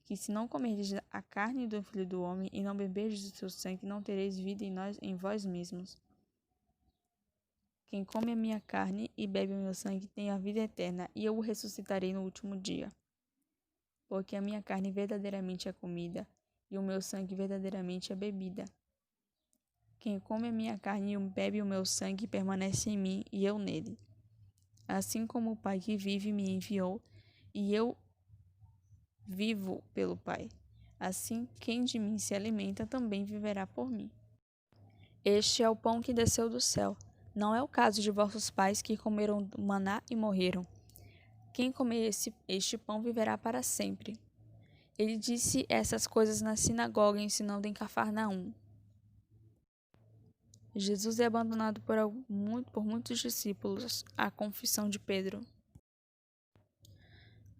que se não comerdes a carne do Filho do Homem e não beberdes do seu sangue, não tereis vida em vós mesmos. Quem come a minha carne e bebe o meu sangue tem a vida eterna, e eu o ressuscitarei no último dia. Porque a minha carne verdadeiramente é comida, e o meu sangue verdadeiramente é bebida. Quem come a minha carne e bebe o meu sangue permanece em mim e eu nele. Assim como o Pai que vive me enviou, e eu vivo pelo Pai. Assim, quem de mim se alimenta também viverá por mim. Este é o pão que desceu do céu. Não é o caso de vossos pais que comeram maná e morreram. Quem comer este pão viverá para sempre. Ele disse essas coisas na sinagoga, ensinando em Cafarnaum. Jesus é abandonado por muitos discípulos. A confissão de Pedro.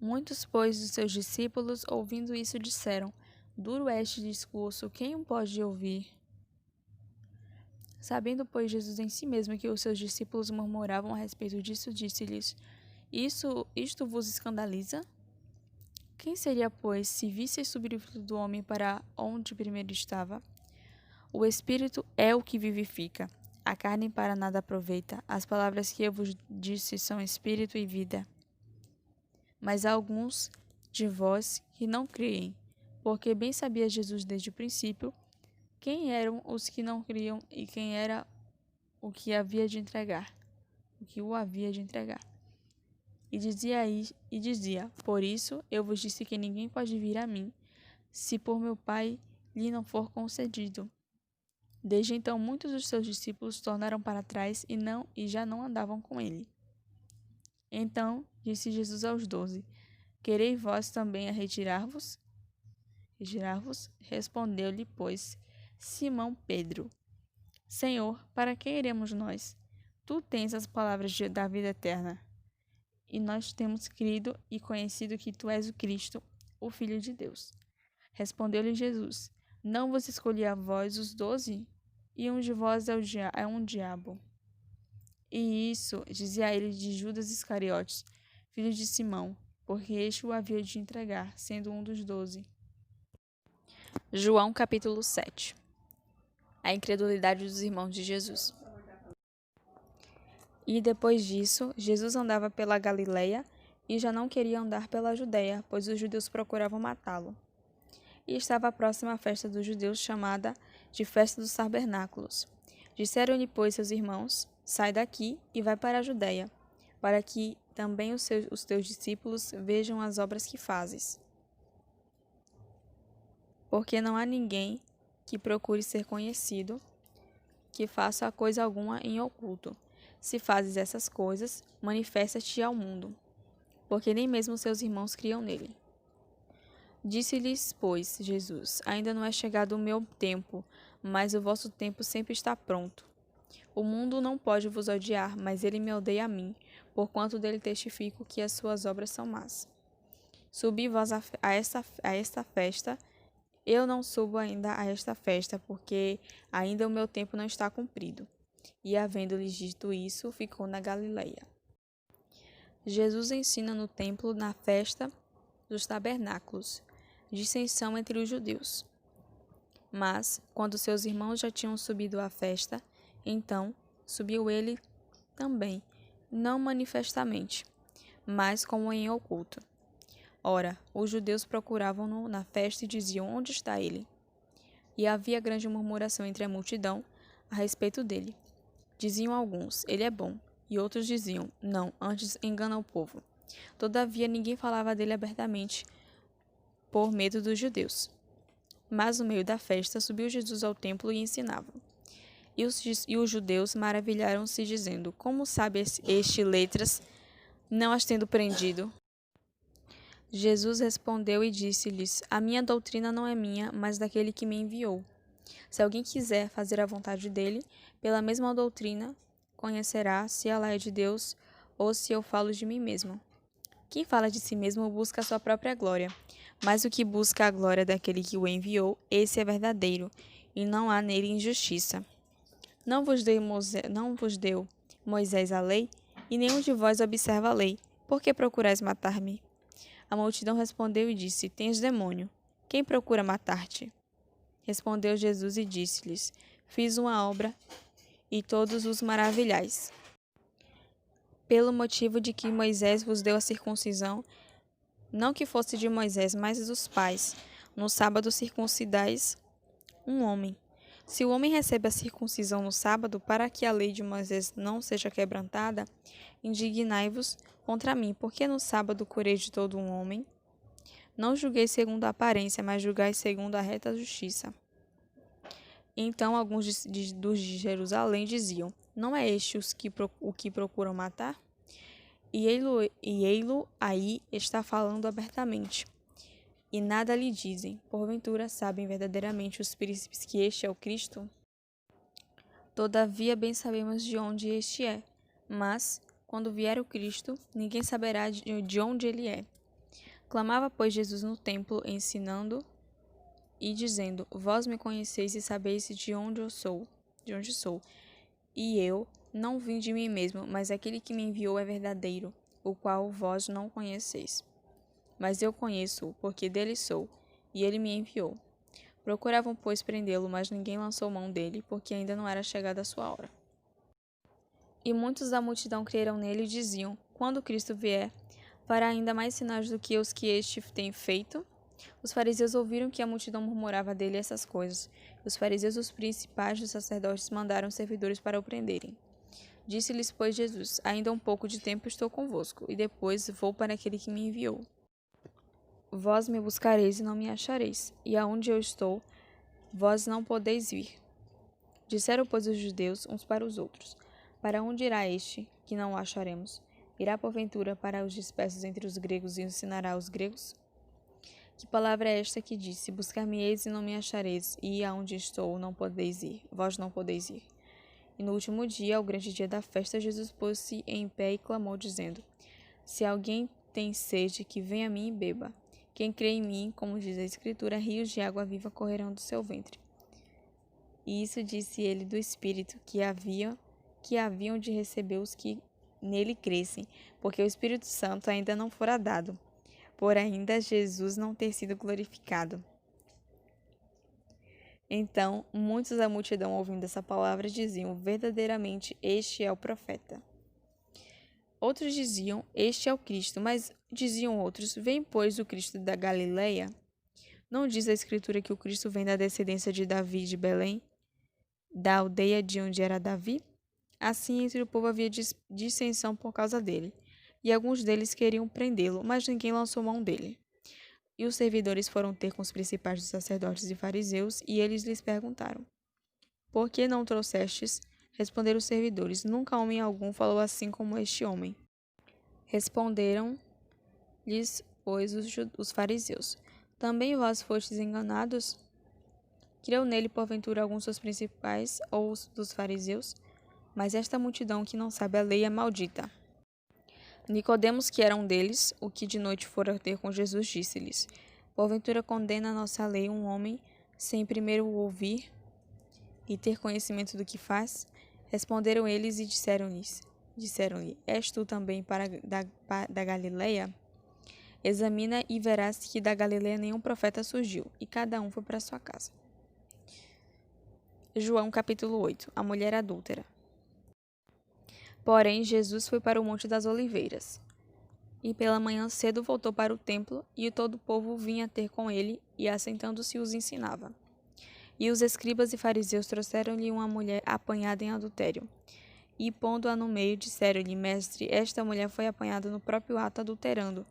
Muitos, pois, dos seus discípulos, ouvindo isso, disseram: Duro é este discurso, quem o pode ouvir? Sabendo, pois, Jesus em si mesmo que os seus discípulos murmuravam a respeito disso, disse-lhes: Isto vos escandaliza? Quem seria, pois, se visseis subir o Filho do Homem para onde primeiro estava? O Espírito é o que vivifica, a carne para nada aproveita. As palavras que eu vos disse são Espírito e vida. Mas há alguns de vós que não creem, porque bem sabia Jesus desde o princípio quem eram os que não criam e quem era o que o havia de entregar. E dizia, por isso eu vos disse que ninguém pode vir a mim, se por meu Pai lhe não for concedido. Desde então muitos dos seus discípulos tornaram para trás e já não andavam com ele. Então disse Jesus aos 12: Quereis vós também a retirar-vos? Respondeu-lhe, pois, Simão Pedro: Senhor, para que iremos nós? Tu tens as palavras da vida eterna. E nós temos crido e conhecido que tu és o Cristo, o Filho de Deus. Respondeu-lhe Jesus: Não vos escolhi a vós os 12? E um de vós é um diabo. E isso dizia ele de Judas Iscariotes, filho de Simão, porque este o havia de entregar, sendo um dos 12. João capítulo 7. A incredulidade dos irmãos de Jesus. E depois disso, Jesus andava pela Galileia e já não queria andar pela Judéia, pois os judeus procuravam matá-lo. E estava próxima a festa dos judeus, chamada de Festa dos Tabernáculos. Disseram-lhe, pois, seus irmãos: Sai daqui e vai para a Judéia, para que também os teus discípulos vejam as obras que fazes. Porque não há ninguém que procure ser conhecido, que faça coisa alguma em oculto. Se fazes essas coisas, manifesta-te ao mundo, porque nem mesmo seus irmãos criam nele. Disse-lhes, pois, Jesus: Ainda não é chegado o meu tempo, mas o vosso tempo sempre está pronto. O mundo não pode vos odiar, mas ele me odeia a mim, porquanto dele testifico que as suas obras são más. Subi vós a esta festa. Eu não subo ainda a esta festa, porque ainda o meu tempo não está cumprido. E, havendo-lhes dito isso, ficou na Galileia. Jesus ensina no templo na festa dos tabernáculos, dissensão entre os judeus. Mas, quando seus irmãos já tinham subido à festa, então subiu ele também, não manifestamente, mas como em oculto. Ora, os judeus procuravam-no na festa e diziam: Onde está ele? E havia grande murmuração entre a multidão a respeito dele. Diziam alguns: Ele é bom, e outros diziam: Não, antes engana o povo. Todavia ninguém falava dele abertamente, por medo dos judeus. Mas no meio da festa subiu Jesus ao templo e ensinava. E os judeus maravilharam-se, dizendo: Como sabe este letras, não as tendo prendido? Jesus respondeu e disse-lhes: A minha doutrina não é minha, mas daquele que me enviou. Se alguém quiser fazer a vontade dele, pela mesma doutrina, conhecerá se ela é de Deus ou se eu falo de mim mesmo. Quem fala de si mesmo busca a sua própria glória, mas o que busca a glória daquele que o enviou, esse é verdadeiro, e não há nele injustiça. Não vos deu Moisés a lei, e nenhum de vós observa a lei. Por que procurais matar-me? A multidão respondeu e disse: Tens demônio. Quem procura matar-te? Respondeu Jesus e disse-lhes: Fiz uma obra, e todos os maravilhais. Pelo motivo de que Moisés vos deu a circuncisão, não que fosse de Moisés, mas dos pais. No sábado circuncidais um homem. Se o homem recebe a circuncisão no sábado, para que a lei de Moisés não seja quebrantada, indignai-vos contra mim, porque no sábado curei de todo um homem. Não julguei segundo a aparência, mas julgai segundo a reta justiça. Então alguns dos de Jerusalém diziam: Não é este o que procuram matar? E ei-lo aí está falando abertamente. E nada lhe dizem. Porventura sabem verdadeiramente os príncipes que este é o Cristo? Todavia bem sabemos de onde este é. Mas, quando vier o Cristo, ninguém saberá de onde ele é. Clamava, pois, Jesus no templo, ensinando e dizendo: Vós me conheceis e sabeis de onde sou. E eu não vim de mim mesmo, mas aquele que me enviou é verdadeiro, o qual vós não conheceis. Mas eu conheço-o, porque dele sou, e ele me enviou. Procuravam, pois, prendê-lo, mas ninguém lançou mão dele, porque ainda não era chegada a sua hora. E muitos da multidão creram nele e diziam: Quando Cristo vier, fará ainda mais sinais do que os que este tem feito? Os fariseus ouviram que a multidão murmurava dele essas coisas. Os fariseus e os principais dos sacerdotes mandaram servidores para o prenderem. Disse-lhes, pois, Jesus: Ainda um pouco de tempo estou convosco, e depois vou para aquele que me enviou. Vós me buscareis e não me achareis, e aonde eu estou, vós não podeis vir. Disseram, pois, os judeus uns para os outros: Para onde irá este, que não o acharemos? Irá, porventura, para os dispersos entre os gregos e ensinará aos gregos? Que palavra é esta que disse: Buscar-me-eis e não me achareis, e aonde estou não podeis ir, vós não podeis ir. E no último dia, ao grande dia da festa, Jesus pôs-se em pé e clamou, dizendo: Se alguém tem sede, que venha a mim e beba. Quem crê em mim, como diz a Escritura, rios de água viva correrão do seu ventre. E isso disse ele do Espírito, que haviam de receber os que nele crescem, porque o Espírito Santo ainda não fora dado, por ainda Jesus não ter sido glorificado. Então, muitos da multidão, ouvindo essa palavra, diziam: Verdadeiramente, este é o profeta. Outros diziam: Este é o Cristo. Mas diziam outros: Vem, pois, o Cristo da Galileia? Não diz a Escritura que o Cristo vem da descendência de Davi de Belém, da aldeia de onde era Davi? Assim, entre o povo havia dissensão por causa dele. E alguns deles queriam prendê-lo, mas ninguém lançou mão dele. E os servidores foram ter com os principais dos sacerdotes e fariseus, e eles lhes perguntaram: Por que não trouxestes? Responderam os servidores: Nunca homem algum falou assim como este homem. Responderam-lhes, pois, os fariseus: Também vós fostes enganados? Creu nele, porventura, alguns dos principais ou os dos fariseus? Mas esta multidão que não sabe a lei é maldita. Nicodemos, que era um deles, o que de noite fora ter com Jesus, disse-lhes: Porventura condena a nossa lei um homem sem primeiro o ouvir e ter conhecimento do que faz? Responderam eles e disseram-lhe: És tu também da Galileia? Examina e verás que da Galileia nenhum profeta surgiu, e cada um foi para sua casa. João capítulo 8. A mulher adúltera. Porém, Jesus foi para o Monte das Oliveiras. E pela manhã cedo voltou para o templo, e todo o povo vinha ter com ele, e assentando-se os ensinava. E os escribas e fariseus trouxeram-lhe uma mulher apanhada em adultério. E pondo-a no meio, disseram-lhe: Mestre, esta mulher foi apanhada no próprio ato adulterando.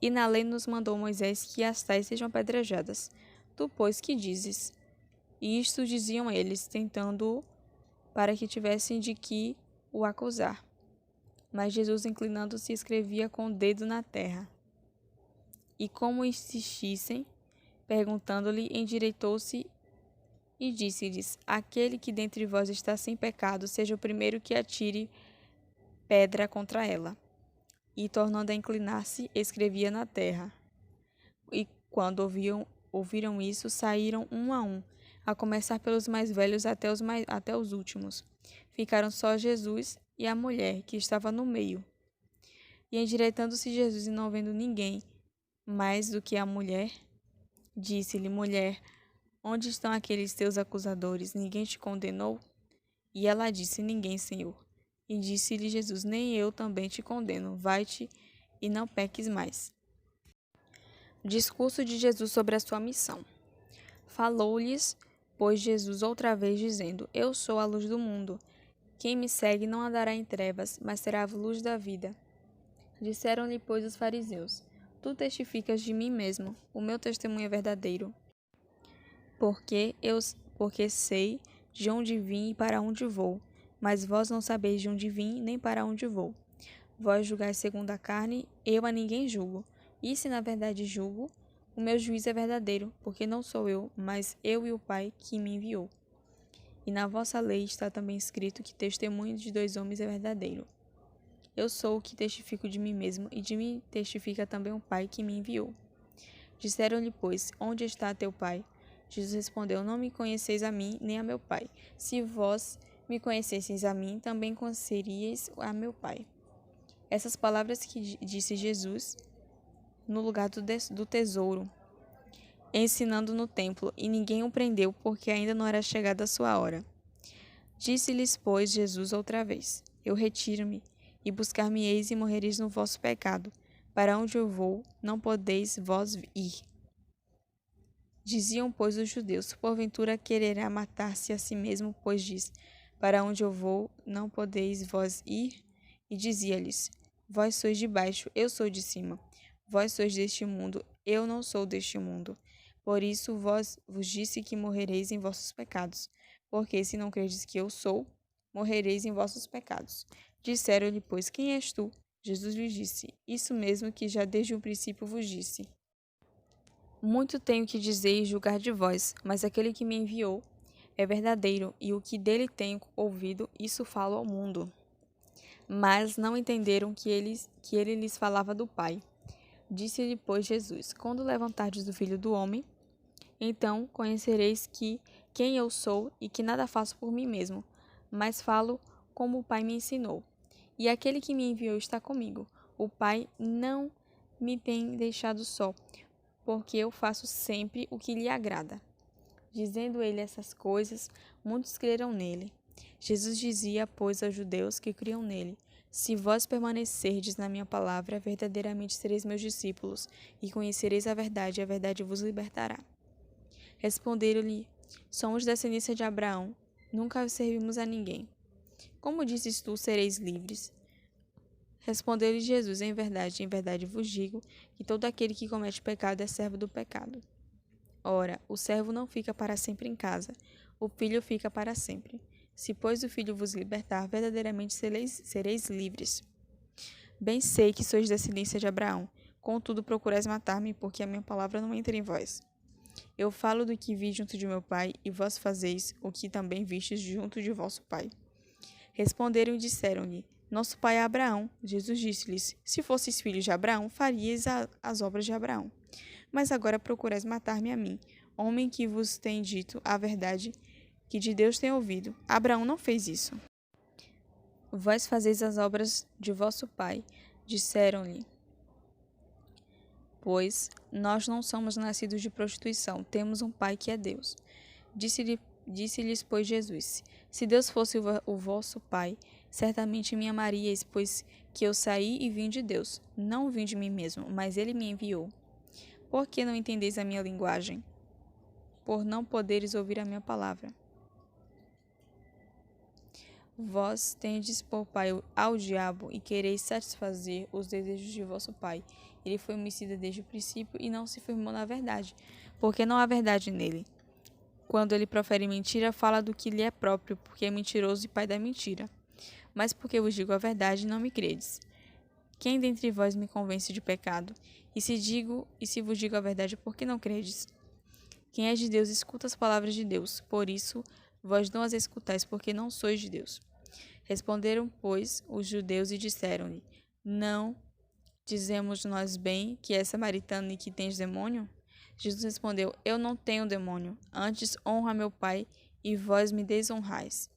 E na lei nos mandou Moisés que as tais sejam apedrejadas. Tu, pois, que dizes? E isto diziam eles, tentando-o, para que tivessem de que o acusar. Mas Jesus, inclinando-se, escrevia com o dedo na terra. E como insistissem, perguntando-lhe, endireitou-se e disse-lhes: Aquele que dentre vós está sem pecado, seja o primeiro que atire pedra contra ela. E, tornando a inclinar-se, escrevia na terra. E quando ouviram isso, saíram um, a começar pelos mais velhos até os últimos. Ficaram só Jesus e a mulher, que estava no meio. E endireitando-se Jesus e não vendo ninguém mais do que a mulher, disse-lhe: Mulher, onde estão aqueles teus acusadores? Ninguém te condenou? E ela disse: Ninguém, Senhor. E disse-lhe Jesus: Nem eu também te condeno. Vai-te e não peques mais. Discurso de Jesus sobre a sua missão. Falou-lhes pois Jesus outra vez dizendo: Eu sou a luz do mundo. Quem me segue não andará em trevas, mas terá a luz da vida. Disseram-lhe, pois, os fariseus: Tu testificas de mim mesmo, o meu testemunho é verdadeiro. Porque sei de onde vim e para onde vou, mas vós não sabeis de onde vim nem para onde vou. Vós julgais segundo a carne, eu a ninguém julgo. E se na verdade julgo, o meu juízo é verdadeiro, porque não sou eu, mas eu e o Pai que me enviou. E na vossa lei está também escrito que testemunho de dois homens é verdadeiro. Eu sou o que testifico de mim mesmo, e de mim testifica também o Pai que me enviou. Disseram-lhe, pois, onde está teu Pai? Jesus respondeu, não me conheceis a mim, nem a meu Pai. Se vós me conhecesseis a mim, também conheceríeis a meu Pai. Essas palavras que disse Jesus no lugar do tesouro, ensinando no templo, e ninguém o prendeu, porque ainda não era chegada a sua hora. Disse-lhes, pois, Jesus outra vez, eu retiro-me, e buscar-me-eis e morrereis no vosso pecado. Para onde eu vou, não podeis vós ir. Diziam, pois, os judeus, porventura quererá matar-se a si mesmo, pois diz, para onde eu vou, não podeis vós ir? E dizia-lhes, vós sois de baixo, eu sou de cima. Vós sois deste mundo, eu não sou deste mundo. Por isso vos disse que morrereis em vossos pecados. Porque se não credes que eu sou, morrereis em vossos pecados. Disseram-lhe, pois, quem és tu? Jesus lhes disse, isso mesmo que já desde o princípio vos disse. Muito tenho que dizer e julgar de vós, mas aquele que me enviou é verdadeiro, e o que dele tenho ouvido, isso falo ao mundo. Mas não entenderam que ele lhes falava do Pai. Disse-lhe, pois, Jesus, quando levantardes do Filho do Homem, então conhecereis quem eu sou e que nada faço por mim mesmo, mas falo como o Pai me ensinou. E aquele que me enviou está comigo. O Pai não me tem deixado só, porque eu faço sempre o que lhe agrada. Dizendo ele essas coisas, muitos creram nele. Jesus dizia, pois, aos judeus que criam nele, se vós permanecerdes na minha palavra, verdadeiramente sereis meus discípulos, e conhecereis a verdade vos libertará. Responderam-lhe, somos descendência de Abraão, nunca servimos a ninguém. Como dizes tu, sereis livres? Respondeu-lhe Jesus, em verdade vos digo, que todo aquele que comete pecado é servo do pecado. Ora, o servo não fica para sempre em casa, o filho fica para sempre. Se, pois, o filho vos libertar, verdadeiramente sereis livres. Bem sei que sois descendência de Abraão, contudo procurais matar-me, porque a minha palavra não entra em vós. Eu falo do que vi junto de meu pai, e vós fazeis o que também vistes junto de vosso pai. Responderam e disseram-lhe, nosso pai é Abraão. Jesus disse-lhes, se fosseis filhos de Abraão, faríeis as obras de Abraão. Mas agora procurais matar-me a mim, homem que vos tem dito a verdade, que de Deus tem ouvido. Abraão não fez isso. Vós fazeis as obras de vosso pai, disseram-lhe. Pois nós não somos nascidos de prostituição, temos um pai que é Deus. Disse-lhes, pois, Jesus, se Deus fosse o vosso pai, certamente me amaríeis, pois que eu saí e vim de Deus. Não vim de mim mesmo, mas ele me enviou. Por que não entendeis a minha linguagem? Por não poderes ouvir a minha palavra. Vós tendes por pai ao diabo e quereis satisfazer os desejos de vosso pai. Ele foi homicida desde o princípio e não se firmou na verdade, porque não há verdade nele. Quando ele profere mentira, fala do que lhe é próprio, porque é mentiroso e pai da mentira. Mas porque vos digo a verdade, não me credes. Quem dentre vós me convence de pecado? E se vos digo a verdade, por que não credes? Quem é de Deus escuta as palavras de Deus, por isso vós não as escutais, porque não sois de Deus. Responderam, pois, os judeus e disseram-lhe, não dizemos nós bem que é samaritano e que tens demônio? Jesus respondeu, eu não tenho demônio, antes honro a meu Pai e vós me desonrais.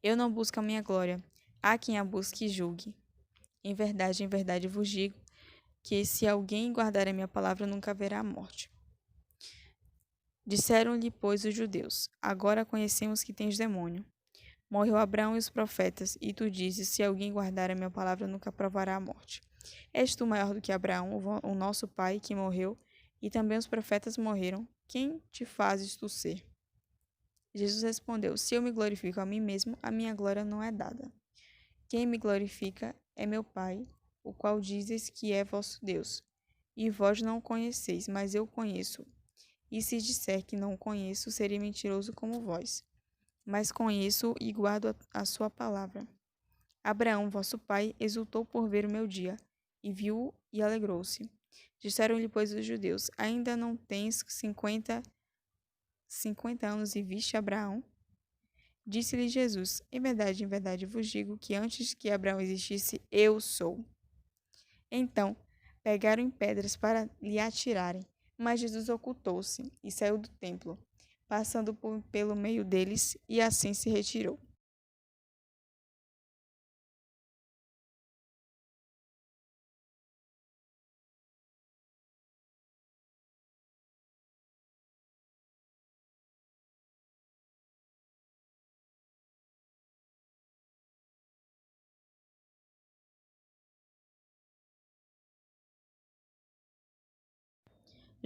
Eu não busco a minha glória, há quem a busque e julgue. Em verdade vos digo, que se alguém guardar a minha palavra, nunca haverá morte. Disseram-lhe, pois, os judeus, agora conhecemos que tens demônio. Morreu Abraão e os profetas, e tu dizes, se alguém guardar a minha palavra, nunca provará a morte. És tu maior do que Abraão, o nosso pai, que morreu, e também os profetas morreram. Quem te fazes tu ser? Jesus respondeu: Se eu me glorifico a mim mesmo, a minha glória não é dada. Quem me glorifica é meu Pai, o qual dizes que é vosso Deus. E vós não o conheceis, mas eu conheço. E se disser que não o conheço, serei mentiroso como vós. Mas conheço e guardo a sua palavra. Abraão, vosso pai, exultou por ver o meu dia, e viu e alegrou-se. Disseram-lhe, pois, os judeus: Ainda não tens 50 anos e viste Abraão? Disse-lhe Jesus: em verdade vos digo que antes que Abraão existisse, eu sou. Então, pegaram em pedras para lhe atirarem, mas Jesus ocultou-se e saiu do templo, passando pelo meio deles, e assim se retirou.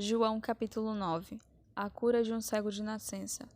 João capítulo 9. A cura de um cego de nascença.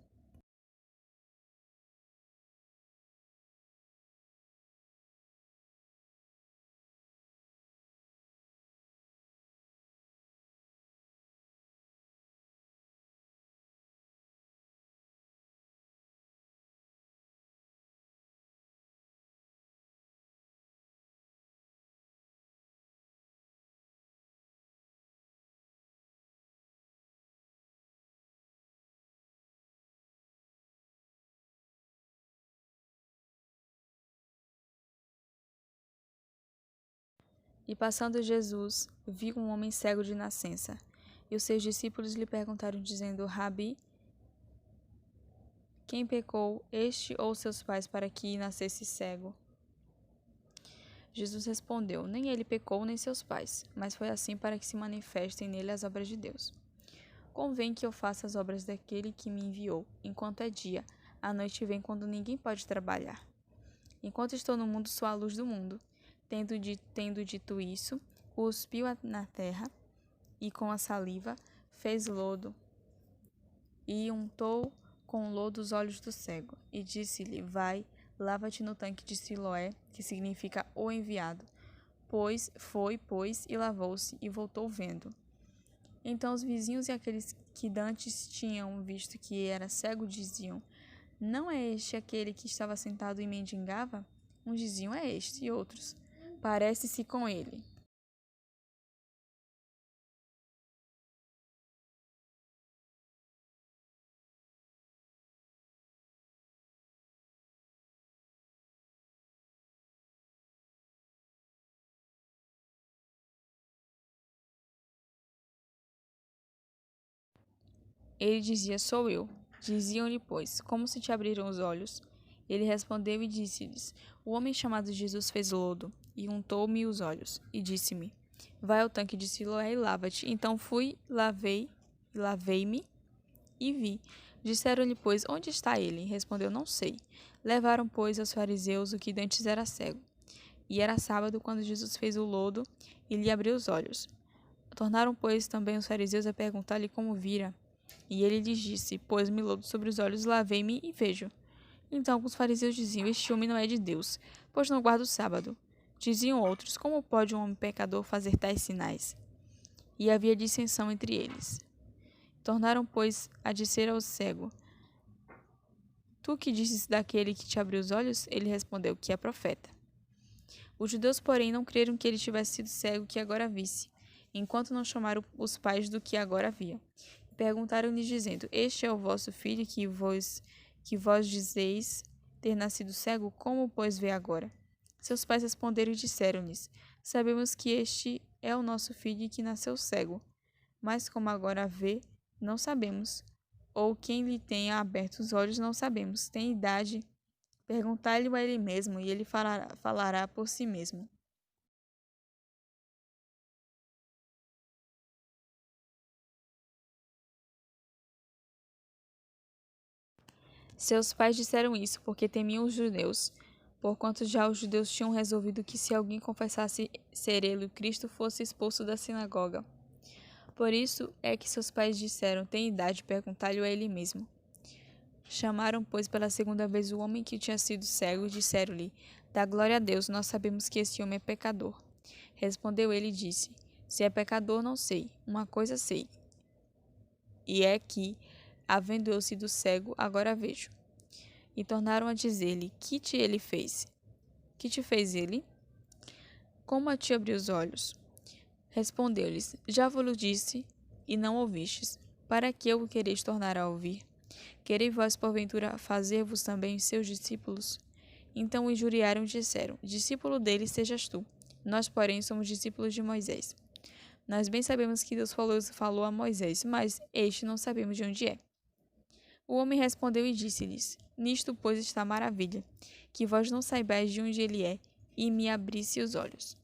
E passando Jesus, viu um homem cego de nascença. E os seus discípulos lhe perguntaram, dizendo: Rabi, quem pecou, este ou seus pais, para que nascesse cego? Jesus respondeu: Nem ele pecou, nem seus pais, mas foi assim para que se manifestem nele as obras de Deus. Convém que eu faça as obras daquele que me enviou, enquanto é dia. A noite vem quando ninguém pode trabalhar. Enquanto estou no mundo, sou a luz do mundo. Tendo dito isso, cuspiu na terra e com a saliva fez lodo e untou com lodo os olhos do cego e disse-lhe: Vai, lava-te no tanque de Siloé, que significa o enviado. Pois, e lavou-se e voltou vendo. Então os vizinhos e aqueles que dantes tinham visto que era cego diziam: Não é este aquele que estava sentado e mendigava? Uns diziam: É este, e outros: Parece-se com ele. Ele dizia: Sou eu. Diziam-lhe, pois: Como se te abriram os olhos? Ele respondeu e disse-lhes: O homem chamado Jesus fez lodo e untou-me os olhos e disse-me: Vai ao tanque de Siloé e lava-te. Então fui, lavei-me e vi. Disseram-lhe, pois: Onde está ele? Respondeu: Não sei. Levaram, pois, aos fariseus o que dantes era cego. E era sábado quando Jesus fez o lodo e lhe abriu os olhos. Tornaram, pois, também os fariseus a perguntar-lhe como vira. E ele lhes disse: Pôs-me lodo sobre os olhos, lavei-me e vejo. Então alguns fariseus diziam: Este homem não é de Deus, pois não guarda o sábado. Diziam outros: Como pode um homem pecador fazer tais sinais? E havia dissensão entre eles. Tornaram, pois, a dizer ao cego: Tu que dizes daquele que te abriu os olhos? Ele respondeu: Que é profeta. Os judeus, porém, não creram que ele tivesse sido cego que agora visse, enquanto não chamaram os pais do que agora via. Perguntaram-lhe, dizendo: Este é o vosso filho que vós dizeis ter nascido cego? Como, pois, vê agora? Seus pais responderam e disseram-lhes: Sabemos que este é o nosso filho e que nasceu cego, mas como agora vê, não sabemos. Ou quem lhe tenha aberto os olhos, não sabemos. Tem idade. Perguntai-lhe a ele mesmo, e ele falará por si mesmo. Seus pais disseram isso porque temiam os judeus, porquanto já os judeus tinham resolvido que se alguém confessasse ser ele o Cristo, fosse expulso da sinagoga. Por isso é que seus pais disseram: Tem idade, perguntai-lhe a ele mesmo. Chamaram, pois, pela segunda vez o homem que tinha sido cego e disseram-lhe: Dá glória a Deus, nós sabemos que este homem é pecador. Respondeu ele e disse: Se é pecador, não sei. Uma coisa sei, e é que, havendo eu sido cego, agora vejo. E tornaram a dizer-lhe: Que te ele fez? Que te fez ele? Como a ti abriu os olhos? Respondeu-lhes: Já vos disse, e não ouvistes. Para que eu o quereis tornar a ouvir? Quereis vós, porventura, fazer-vos também seus discípulos? Então o injuriaram e disseram: Discípulo dele sejas tu. Nós, porém, somos discípulos de Moisés. Nós bem sabemos que Deus falou a Moisés, mas este não sabemos de onde é. O homem respondeu e disse-lhes: Nisto, pois, está a maravilha, que vós não saibais de onde ele é, e me abrisse os olhos.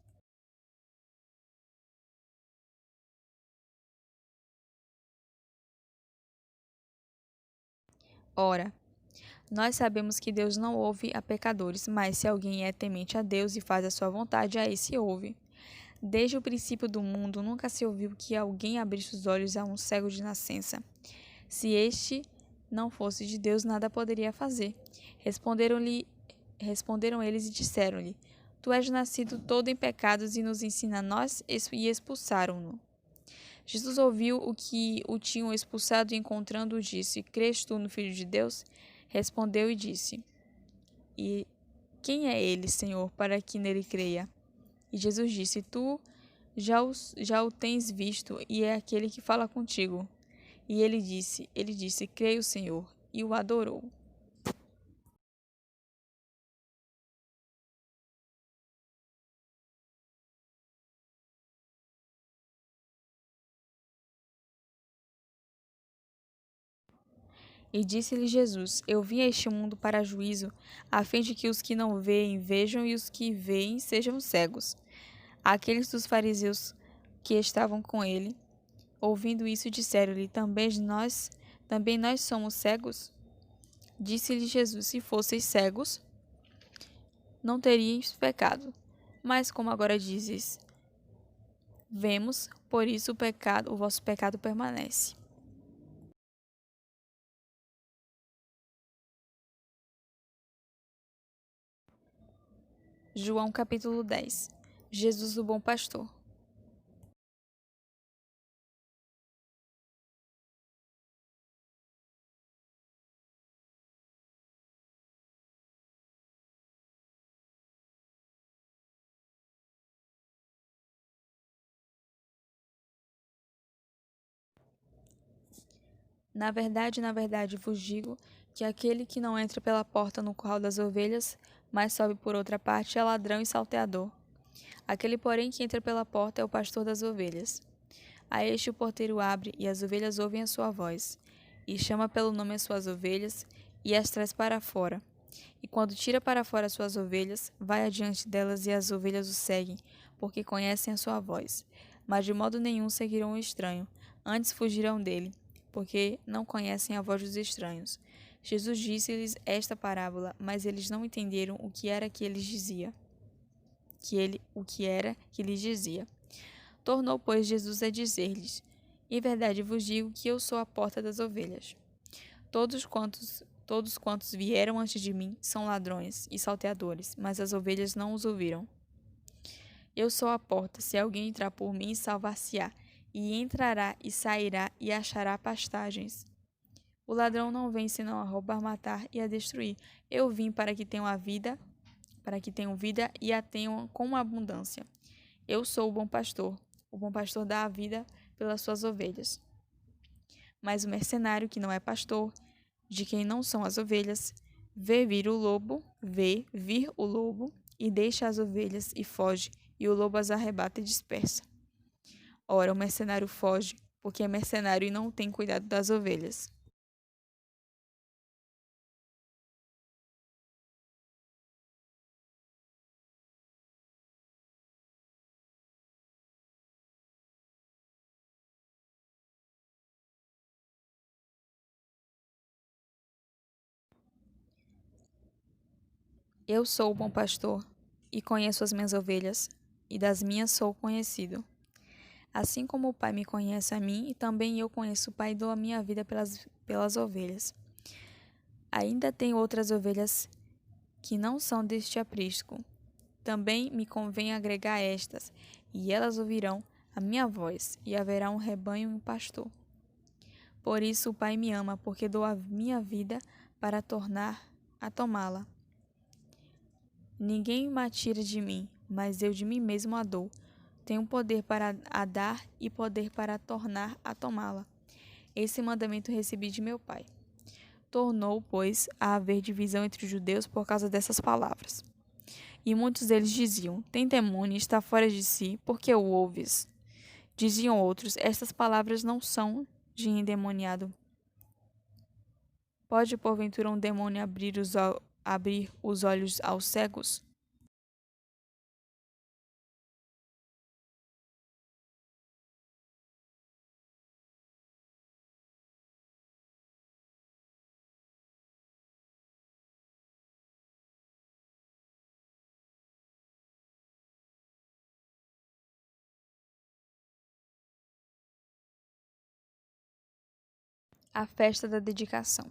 Ora, nós sabemos que Deus não ouve a pecadores, mas se alguém é temente a Deus e faz a sua vontade, a esse ouve. Desde o princípio do mundo, nunca se ouviu que alguém abrisse os olhos a um cego de nascença. Se este não fosse de Deus, nada poderia fazer. Responderam eles e disseram-lhe: Tu és nascido todo em pecados e nos ensina a nós, e expulsaram-no. Jesus ouviu o que o tinham expulsado e, encontrando-o, disse: Crês tu no Filho de Deus? Respondeu e disse: E quem é ele, Senhor, para que nele creia? E Jesus disse: Tu já o tens visto, e é aquele que fala contigo. E ele disse: Creio, Senhor, e o adorou. E disse-lhe Jesus: Eu vim a este mundo para juízo, a fim de que os que não veem vejam e os que veem sejam cegos. Aqueles dos fariseus que estavam com ele, ouvindo isso, disseram-lhe: Também nós somos cegos? Disse-lhe Jesus: Se fosseis cegos, não teríeis pecado. Mas como agora dizes: Vemos, por isso o vosso pecado permanece. João capítulo 10. Jesus o bom pastor. Na verdade vos digo que aquele que não entra pela porta no curral das ovelhas, mas sobe por outra parte, é ladrão e salteador. Aquele, porém, que entra pela porta é o pastor das ovelhas. A este o porteiro abre, e as ovelhas ouvem a sua voz, e chama pelo nome as suas ovelhas, e as traz para fora. E quando tira para fora as suas ovelhas, vai adiante delas, e as ovelhas o seguem, porque conhecem a sua voz. Mas de modo nenhum seguirão o estranho, antes fugirão dele, porque não conhecem a voz dos estranhos. Jesus disse-lhes esta parábola, mas eles não entenderam o que era que eles dizia. O que era que lhes dizia. Tornou, pois, Jesus a dizer-lhes: Em verdade vos digo que eu sou a porta das ovelhas. Todos quantos vieram antes de mim são ladrões e salteadores, mas as ovelhas não os ouviram. Eu sou a porta, se alguém entrar por mim, salvar-se-á, e entrará e sairá e achará pastagens. O ladrão não vem senão a roubar, matar e a destruir. Eu vim para que tenham vida e a tenham com abundância. Eu sou o bom pastor. O bom pastor dá a vida pelas suas ovelhas. Mas o mercenário, que não é pastor, de quem não são as ovelhas, vê vir o lobo e deixa as ovelhas e foge, e o lobo as arrebata e dispersa. Ora, o mercenário foge, porque é mercenário e não tem cuidado das ovelhas. Eu sou o bom pastor, e conheço as minhas ovelhas, e das minhas sou conhecido. Assim como o Pai me conhece a mim, e também eu conheço o Pai e dou a minha vida pelas ovelhas. Ainda tenho outras ovelhas que não são deste aprisco. Também me convém agregar estas, e elas ouvirão a minha voz, e haverá um rebanho e um pastor. Por isso o Pai me ama, porque dou a minha vida para tornar a tomá-la. Ninguém me tira de mim, mas eu de mim mesmo a dou. Tenho poder para a dar e poder para tornar a tomá-la. Esse mandamento recebi de meu Pai. Tornou, pois, a haver divisão entre os judeus por causa dessas palavras. E muitos deles diziam: tem demônio, está fora de si, porque o ouves? Diziam outros: estas palavras não são de endemoniado. Pode, porventura, um demônio abrir os olhos aos cegos? A festa da dedicação.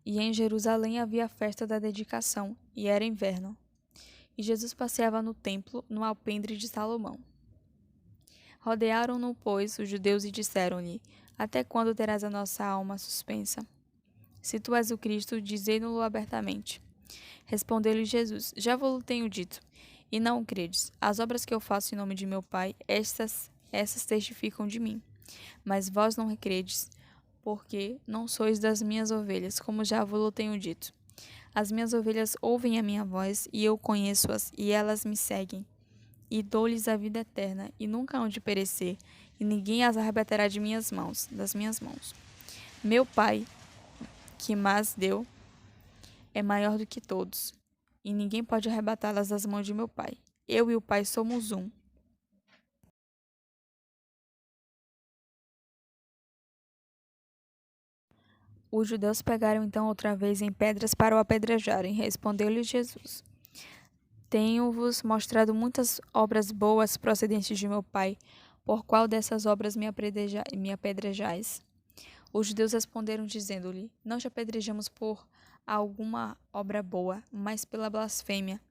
E em Jerusalém havia a festa da dedicação, e era inverno. E Jesus passeava no templo, no alpendre de Salomão. Rodearam-no, pois, os judeus e disseram-lhe: até quando terás a nossa alma suspensa? Se tu és o Cristo, dizei-no-lo abertamente. Respondeu-lhe Jesus: já vos tenho dito, e não o credes. As obras que eu faço em nome de meu Pai, essas testificam de mim. Mas vós não credes, porque não sois das minhas ovelhas, como já vos tenho dito. As minhas ovelhas ouvem a minha voz, e eu conheço-as, e elas me seguem. E dou-lhes a vida eterna, e nunca hão de perecer, e ninguém as arrebatará das minhas mãos. Meu Pai, que mas deu, é maior do que todos, e ninguém pode arrebatá-las das mãos de meu Pai. Eu e o Pai somos um. Os judeus pegaram então outra vez em pedras para o apedrejarem. Respondeu-lhe Jesus: tenho-vos mostrado muitas obras boas procedentes de meu Pai. Por qual dessas obras me apedrejais? Os judeus responderam, dizendo-lhe: não te apedrejamos por alguma obra boa, mas pela blasfêmia.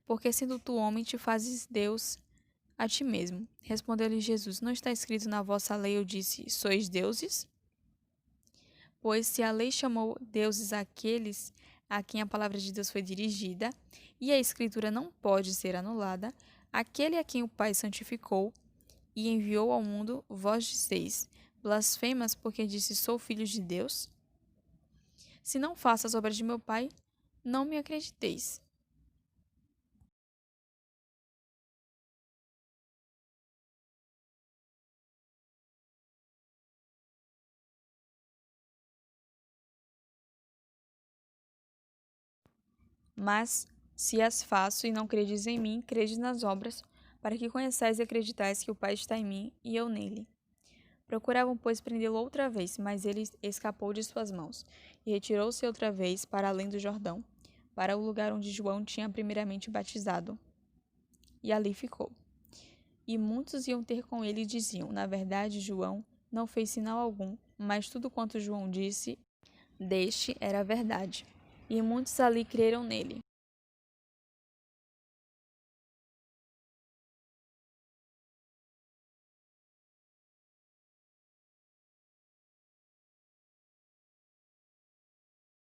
Porque sendo tu homem, te fazes Deus a ti mesmo. Respondeu-lhe Jesus: não está escrito na vossa lei, eu disse, sois deuses? Pois se a lei chamou deuses aqueles a quem a palavra de Deus foi dirigida, e a Escritura não pode ser anulada, aquele a quem o Pai santificou e enviou ao mundo, vós dizeis, blasfemas porque disse sou filho de Deus? Se não faço as obras de meu Pai, não me acrediteis. Mas, se as faço e não credes em mim, credes nas obras, para que conheçais e acreditais que o Pai está em mim e eu nele. Procuravam, pois, prendê-lo outra vez, mas ele escapou de suas mãos, e retirou-se outra vez para além do Jordão, para o lugar onde João tinha primeiramente batizado. E ali ficou. E muitos iam ter com ele e diziam, na verdade, João não fez sinal algum, mas tudo quanto João disse, deste era verdade. E muitos ali creram nele.